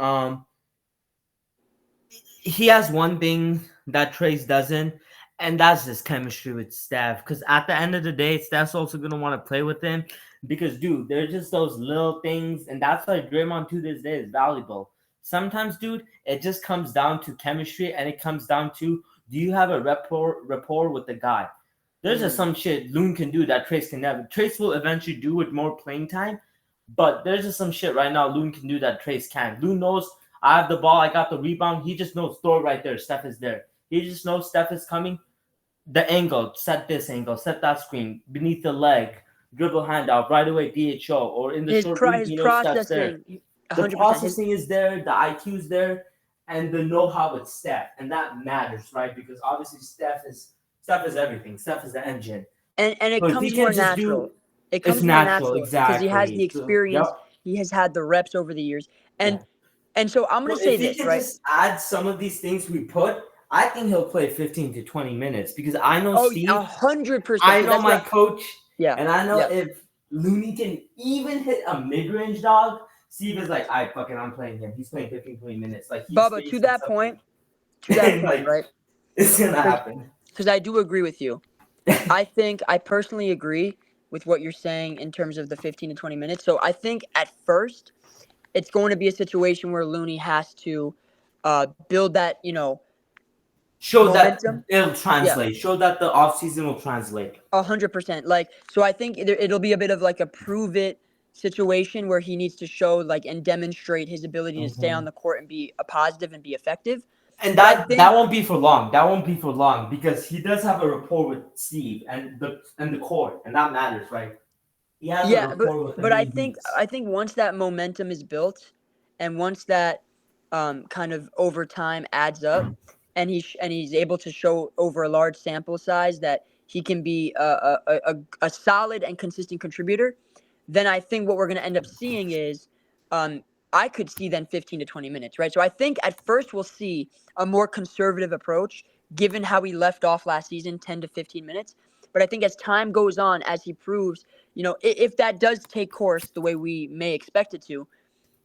he has one thing that Trace doesn't, and that's his chemistry with Steph. Because at the end of the day, Steph's also gonna want to play with him. Because, dude, they're just those little things, and that's why Draymond to this day is valuable. Sometimes, dude, it just comes down to chemistry, and it comes down to do you have a rapport with the guy? There's just some shit Loon can do that Trace can never. Trace will eventually do with more playing time, but there's just some shit right now Loon can do that Trace can't. Loon knows I have the ball, I got the rebound. He just knows throw right there. Steph is there. He just knows Steph is coming. The angle, set this angle, set that screen beneath the leg, dribble handout right away, DHO, or in the short read, His he knows Steph's there. processing, The 100%. processing is there, the IQ is there, and the know-how with Steph, and that matters, right? Because obviously Steph is everything. Steph is the engine. And So it if he comes can more just natural. do, It it's comes more natural, natural because he has the exactly. So, yep, experience. He has had the reps over the years. yeah. And And so I'm going Well, to say if he this, can right? just add some of these things we put, I think he'll play 15 to 20 minutes because I know Oh, Steve, 100%. I So know that's my what coach, yeah. and I know Yeah. if Looney can even hit a mid-range dog, Steve is like, I fucking, I'm playing him. He's playing 15, 20 minutes. Like, he's Bubba, facing something. to that And, point, like, right? it's going to happen. Because I do agree with you. I personally agree with what you're saying in terms of the 15 to 20 minutes. So I think at first it's going to be a situation where Looney has to build that, Show that momentum. it'll Yeah, translate. Show that the offseason will translate. 100%. Like, so I think it'll be a bit of like a prove it situation where he needs to show like and demonstrate his ability to stay on the court and be a positive and be effective. And But I that think won't be for long. That won't be for long because he does have a rapport with Steve and the court, and that matters, right? He has a yeah, rapport with him, but and I he think beats. I think once that momentum is built, and once that kind of over time adds up, and he's able to show over a large sample size that he can be a solid and consistent contributor, then I think what we're going to end up seeing is, um, I could see then 15 to 20 minutes, right? So I think at first we'll see a more conservative approach, given how he left off last season, 10 to 15 minutes. But I think as time goes on, as he proves, if that does take course the way we may expect it to,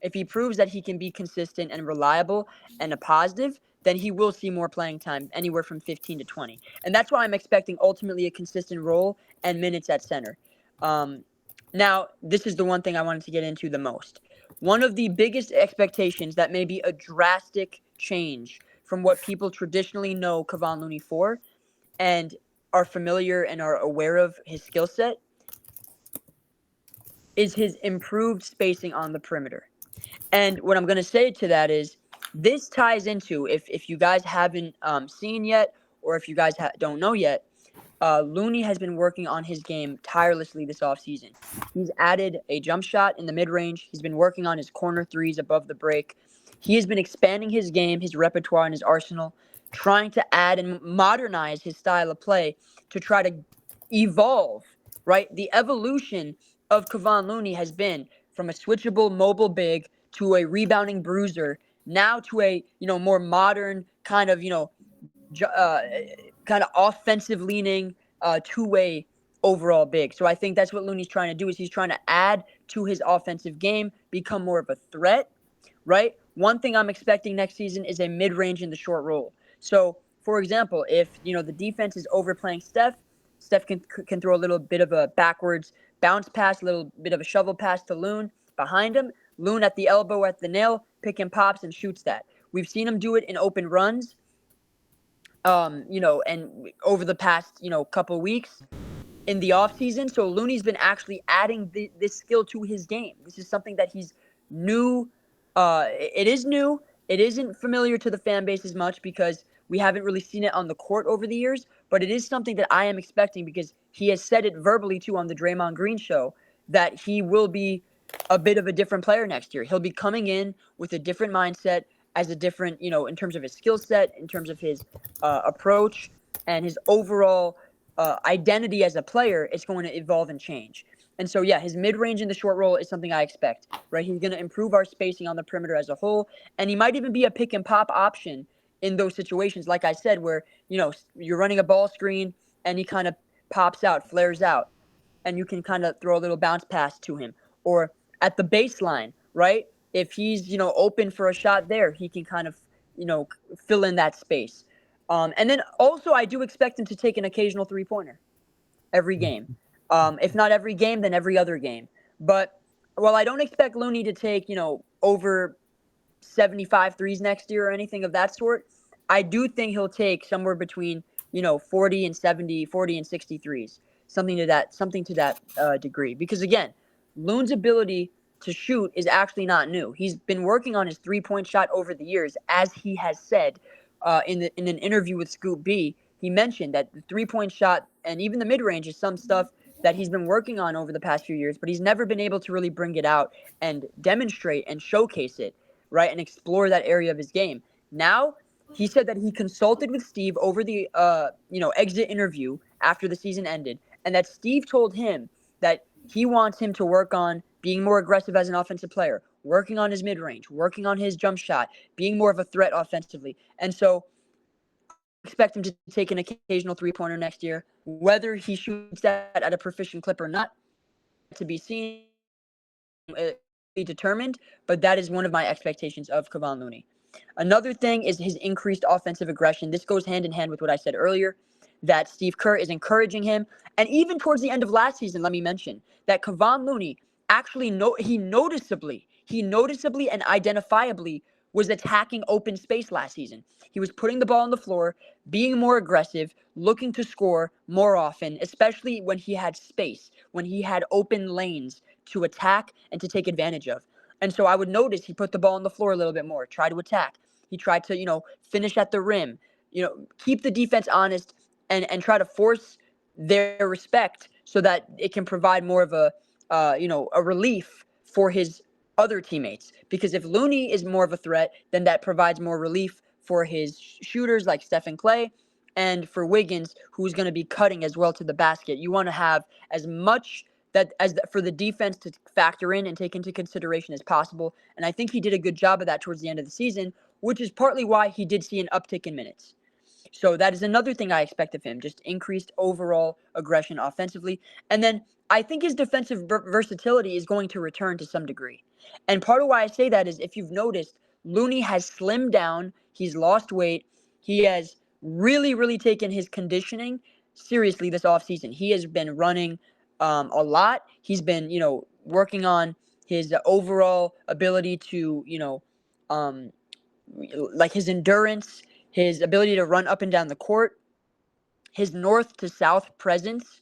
if he proves that he can be consistent and reliable and a positive, then he will see more playing time, anywhere from 15 to 20. And that's why I'm expecting ultimately a consistent role and minutes at center. Um, Now, this is the one thing I wanted to get into the most. One of the biggest expectations that may be a drastic change from what people traditionally know Kevon Looney for and are familiar and are aware of his skill set is his improved spacing on the perimeter. And what I'm going to say to that is this ties into, if you guys haven't seen yet, or if you guys don't know yet, Looney has been working on his game tirelessly this offseason. He's added a jump shot in the mid range. He's been working on his corner threes above the break. He has been expanding his game, his repertoire, and his arsenal, trying to add and modernize his style of play to try to evolve, right? The evolution of Kevon Looney has been from a switchable mobile big to a rebounding bruiser, now to a more modern kind of kind of offensive leaning two-way overall big. So I think that's what Looney's trying to do is he's trying to add to his offensive game, become more of a threat, right? One thing I'm expecting next season is a mid-range in the short roll. So, for example, if the defense is overplaying Steph can throw a little bit of a backwards bounce pass, a little bit of a shovel pass to Loon behind him. Loon at the elbow, at the nail, pick and pops and shoots that. We've seen him do it in open runs. And over the past, couple weeks in the offseason. So Looney's been actually adding this skill to his game. This is something that he's new. It is new. It isn't familiar to the fan base as much because we haven't really seen it on the court over the years, but it is something that I am expecting because he has said it verbally too on the Draymond Green show that he will be a bit of a different player next year. He'll be coming in with a different mindset, as a different, in terms of his skill set, in terms of his approach, and his overall identity as a player. It's going to evolve and change. And so, yeah, his mid-range in the short roll is something I expect, right? He's going to improve our spacing on the perimeter as a whole, and he might even be a pick-and-pop option in those situations, like I said, where, you're running a ball screen, and he kind of pops out, flares out, and you can kind of throw a little bounce pass to him. Or at the baseline, right? If he's, open for a shot there, he can kind of, fill in that space. And then also, I do expect him to take an occasional three-pointer every game. If not every game, then every other game. But while I don't expect Looney to take, over 75 threes next year or anything of that sort, I do think he'll take somewhere between 40 and 70, 40 and 60 threes, something to that degree. Because again, Loon's ability to shoot is actually not new. He's been working on his 3-point shot over the years, as he has said in an interview with Scoop B. He mentioned that the 3-point shot and even the mid range is some stuff that he's been working on over the past few years, but he's never been able to really bring it out and demonstrate and showcase it, right, and explore that area of his game. Now, he said that he consulted with Steve over the exit interview after the season ended, and that Steve told him that he wants him to work on being more aggressive as an offensive player, working on his mid-range, working on his jump shot, being more of a threat offensively. And so I do expect him to take an occasional three-pointer next year. Whether he shoots that at a proficient clip or not, to be seen, be determined, but that is one of my expectations of Kevon Looney. Another thing is his increased offensive aggression. This goes hand in hand with what I said earlier, that Steve Kerr is encouraging him. And even towards the end of last season, let me mention that Kevon Looney actually he noticeably and identifiably was attacking open space last season. He was putting the ball on the floor, being more aggressive, looking to score more often, especially when he had space, when he had open lanes to attack and to take advantage of. And so I would notice he put the ball on the floor a little bit more, try to attack. He tried to, finish at the rim, keep the defense honest and try to force their respect so that it can provide more of a relief for his other teammates. Because if Looney is more of a threat, then that provides more relief for his shooters like Stephen Clay and for Wiggins, who's going to be cutting as well to the basket. You want to have as much for the defense to factor in and take into consideration as possible. And I think he did a good job of that towards the end of the season, which is partly why he did see an uptick in minutes. So that is another thing I expect of him, just increased overall aggression offensively. And then I think his defensive versatility is going to return to some degree. And part of why I say that is if you've noticed, Looney has slimmed down, he's lost weight, he has really, really taken his conditioning seriously this offseason. He has been running a lot. He's been, working on his overall ability to, um, like his endurance, his ability to run up and down the court, his north to south presence,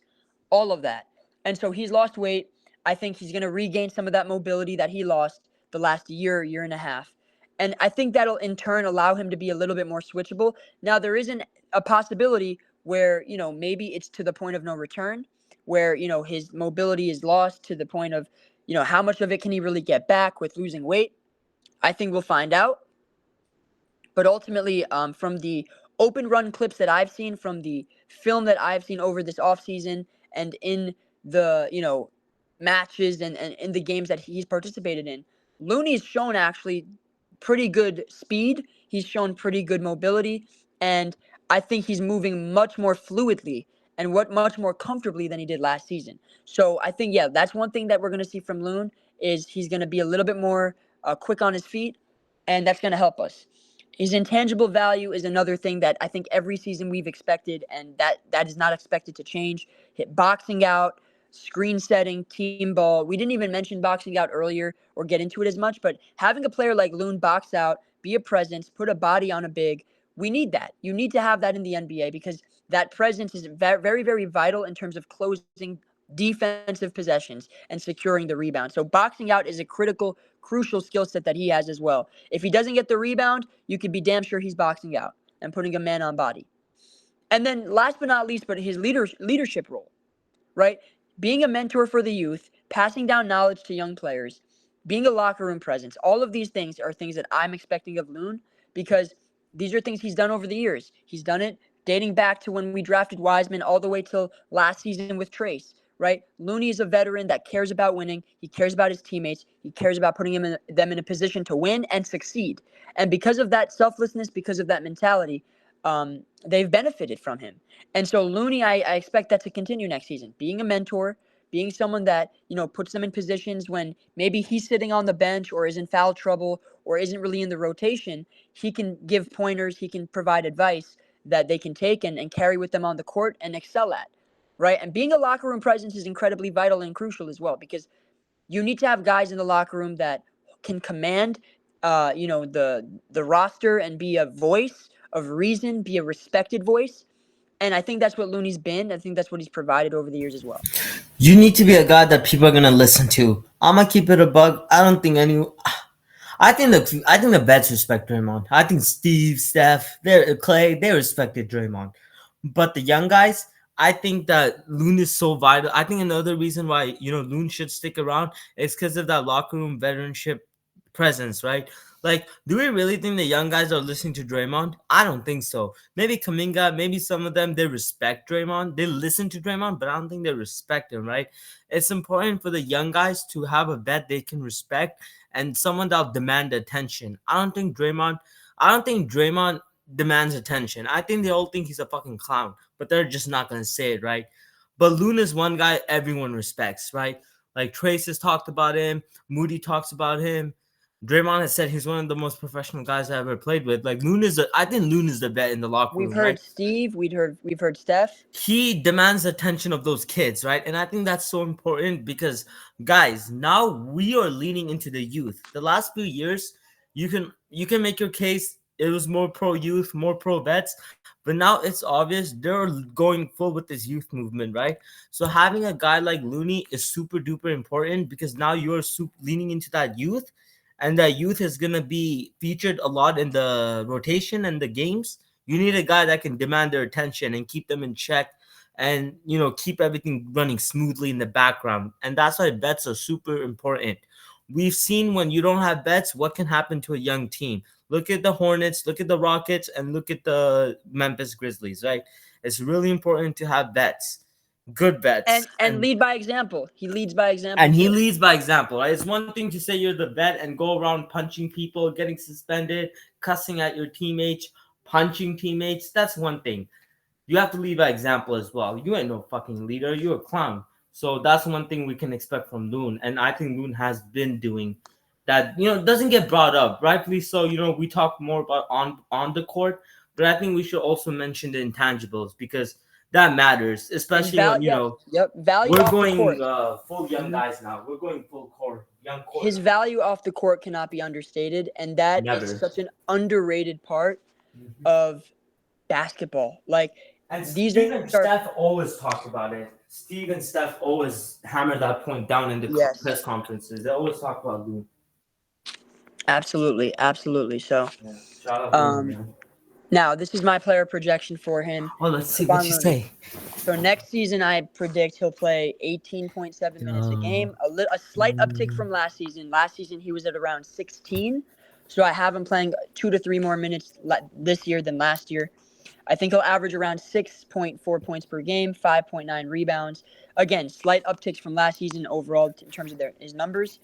all of that. And so he's lost weight. I think he's going to regain some of that mobility that he lost the last year and a half. And I think that'll in turn allow him to be a little bit more switchable. Now, there isn't a possibility where, maybe it's to the point of no return, where, his mobility is lost to the point of, how much of it can he really get back with losing weight? I think we'll find out. But ultimately, from the open run clips that I've seen, from the film that I've seen over this offseason and in the, matches and in the games that he's participated in, Looney's shown actually pretty good speed. He's shown pretty good mobility. And I think he's moving much more fluidly and much more comfortably than he did last season. So I think, yeah, that's one thing that we're going to see from Loon is he's going to be a little bit more quick on his feet, and that's going to help us. His intangible value is another thing that I think every season we've expected, and that is not expected to change. Hit boxing out, screen setting, team ball. We didn't even mention boxing out earlier or get into it as much, but having a player like Loon box out, be a presence, put a body on a big, we need that. You need to have that in the NBA because that presence is very, very, very vital in terms of closing defensive possessions and securing the rebound. So boxing out is a crucial skill set that he has as well. If he doesn't get the rebound, you can be damn sure he's boxing out and putting a man on body. And then last but not least, but his leadership role, right? Being a mentor for the youth, passing down knowledge to young players, being a locker room presence. All of these things are things that I'm expecting of Loon because these are things he's done over the years. He's done it dating back to when we drafted Wiseman all the way till last season with Trace, right? Looney is a veteran that cares about winning. He cares about his teammates. He cares about putting them in a position to win and succeed. And because of that selflessness, because of that mentality, they've benefited from him. And so Looney, I expect that to continue next season. Being a mentor, being someone that, puts them in positions when maybe he's sitting on the bench or is in foul trouble or isn't really in the rotation, he can give pointers, he can provide advice that they can take and carry with them on the court and excel at, right? And being a locker room presence is incredibly vital and crucial as well because you need to have guys in the locker room that can command, the roster and be a voice of reason, be a respected voice. And I think that's what Looney's been. I think that's what he's provided over the years as well. You need to be a guy that people are gonna listen to. I'm gonna keep it a bug. I don't think any. I think the vets respect Draymond. I think Steve, Steph, Clay, they respected Draymond. But the young guys, I think that Loon is so vital. I think another reason why Loon should stick around is because of that locker room veteranship presence, right? Like, do we really think the young guys are listening to Draymond? I don't think so. Maybe Kaminga, maybe some of them, they respect Draymond. They listen to Draymond, but I don't think they respect him, right? It's important for the young guys to have a vet they can respect and someone that'll demand attention. I don't think Draymond demands attention. I think they all think he's a fucking clown, but they're just not gonna say it, right? But Loon is one guy everyone respects, right? Like Trace has talked about him, Moody talks about him. Draymond has said he's one of the most professional guys I ever played with. Like I think Loon is the vet in the locker We've room, heard right? Steve. We've heard Steph. He demands attention of those kids, right? And I think that's so important because, guys, now we are leaning into the youth. The last few years, you can make your case. It was more pro youth, more pro vets, but now it's obvious they're going full with this youth movement, right? So having a guy like Looney is super duper important because now you're leaning into that youth, and that youth is gonna be featured a lot in the rotation and the games. You need a guy that can demand their attention and keep them in check and, keep everything running smoothly in the background. And that's why bets are super important. We've seen when you don't have bets, what can happen to a young team. Look at the Hornets, look at the Rockets, and look at the Memphis Grizzlies, right? It's really important to have bets, good bets. And lead by example. He leads by example. And he too. leads by example, right? It's one thing to say you're the vet and go around punching people, getting suspended, cussing at your teammates, punching teammates. That's one thing. You have to lead by example as well. You ain't no fucking leader. You're a clown. So that's one thing we can expect from Loon. And I think Loon has been doing that, doesn't get brought up. Rightfully so, we talk more about on the court, but I think we should also mention the intangibles because that matters, especially when, value we're off going the court. full young guys now. We're going full core, young core. His value off the court cannot be understated, and that is such an underrated part of basketball. Like, and Steve and Steph always talk about it. Steve and Steph always hammer that point down in the press conferences. They always talk about Loon. Absolutely. So, shout out Loon, man. Now, this is my player projection for him. Oh, let's see what you say. So next season, I predict he'll play 18.7 minutes a game, a slight uptick from last season. Last season, he was at around 16. So I have him playing 2 to 3 more minutes this year than last year. I think he'll average around 6.4 points per game, 5.9 rebounds. Again, slight upticks from last season overall in terms of his numbers.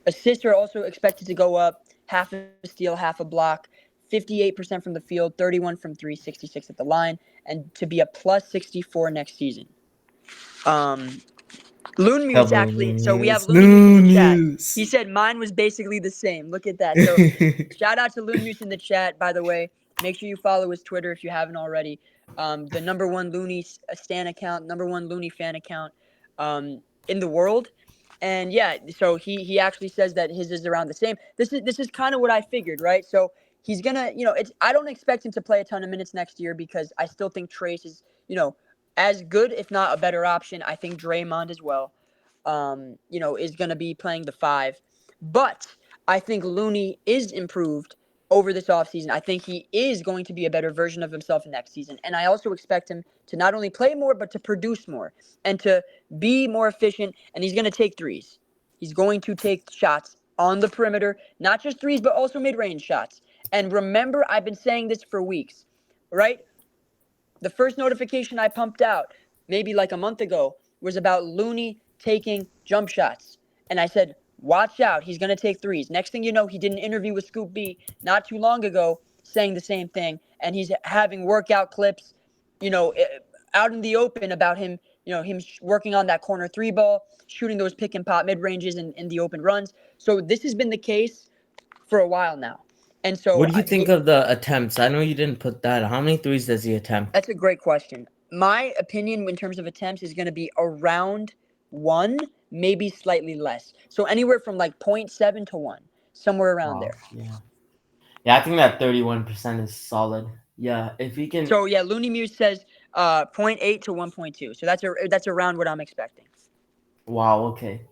Assists are also expected to go up, half a steal, half a block. 58% from the field, 31 from 3, 66 at the line, and to be a plus 64 next season. Loon Muse actually. So we have Loon Muse in the chat. He said mine was basically the same. Look at that. So shout out to Loon Muse in the chat. By the way, make sure you follow his Twitter if you haven't already. The number one Looney stan account, number one Looney fan account in the world. And yeah, so he actually says that his is around the same. This is kind of what I figured, right? So he's gonna, I don't expect him to play a ton of minutes next year because I still think Trace is, as good, if not a better option. I think Draymond as well, is gonna be playing the 5. But I think Looney is improved over this offseason. I think he is going to be a better version of himself next season. And I also expect him to not only play more, but to produce more and to be more efficient. And he's going to take threes. He's going to take shots on the perimeter, not just threes, but also mid-range shots. And remember, I've been saying this for weeks, right? The first notification I pumped out, maybe like a month ago, was about Looney taking jump shots. And I said, watch out, he's going to take threes. Next thing you know, he did an interview with Scoop B not too long ago saying the same thing. And he's having workout clips, out in the open about him, him working on that corner 3 ball, shooting those pick and pop mid-ranges in the open runs. So this has been the case for a while now. And so what do you think of the attempts? I know you didn't put that. How many threes does he attempt? That's a great question. My opinion in terms of attempts is going to be around 1, maybe slightly less. So anywhere from like 0.7 to 1, somewhere around there. Yeah, I think that 31% is solid. Yeah, if he can. So yeah, Looney Muse says 0.8 to 1.2. So that's around what I'm expecting. Wow. Okay.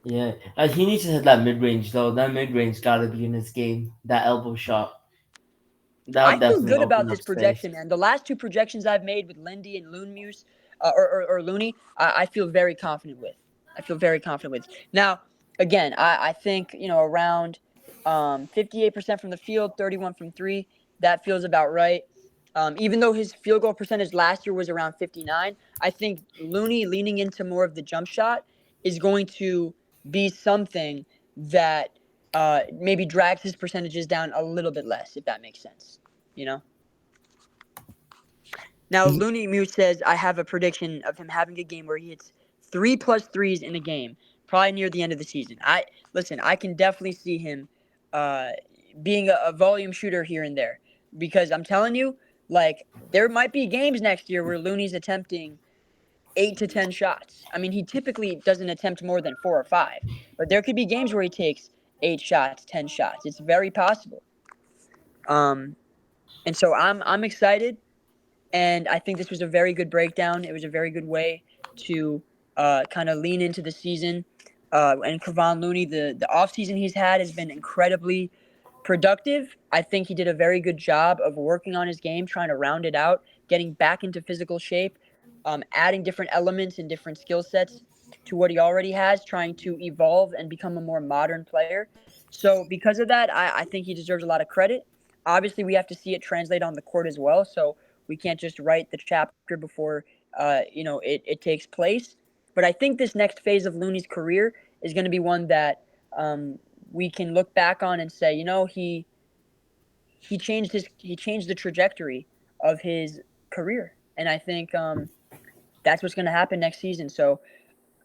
Yeah, he needs to hit that mid-range though. That mid-range gotta be in his game. That elbow shot. I feel good about this projection, man. The last 2 projections I've made with Lindy and Loon Muse, or Looney, I feel very confident with. Now, again, I think, around 58% from the field, 31 from three. That feels about right. Even though his field goal percentage last year was around 59, I think Looney leaning into more of the jump shot is going to be something that maybe drags his percentages down a little bit less, if that makes sense. You know? Now, Ye- Looney Muse says, I have a prediction of him having a game where he hits 3+3s in a game, probably near the end of the season. I can definitely see him uh, being a volume shooter here and there, because I'm telling you, like, there might be games next year where Looney's attempting 8 to 10 shots. I mean, he typically doesn't attempt more than 4 or 5, but there could be games where he takes 8 shots, 10 shots. It's very possible. Um, and so I'm excited. And I think this was a very good breakdown. It was a very good way to kind of lean into the season. And Kevon Looney, the offseason he's had has been incredibly productive. I think he did a very good job of working on his game, trying to round it out, getting back into physical shape, adding different elements and different skill sets to what he already has, trying to evolve and become a more modern player. So, because of that, I think he deserves a lot of credit. Obviously, we have to see it translate on the court as well. So, we can't just write the chapter before it takes place. But I think this next phase of Looney's career is going to be one that we can look back on and say, he changed the trajectory of his career, and I think that's what's going to happen next season. So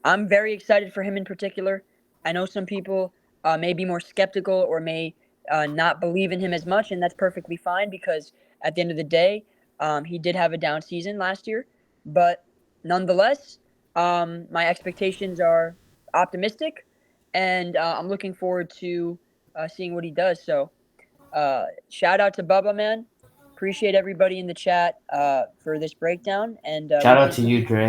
I'm very excited for him in particular. I know some people may be more skeptical or may not believe in him as much, and that's perfectly fine because at the end of the day, he did have a down season last year. But nonetheless, my expectations are optimistic, and I'm looking forward to seeing what he does. So shout out to Bubba, man. Appreciate everybody in the chat for this breakdown, and we Shout out can to you, Dre.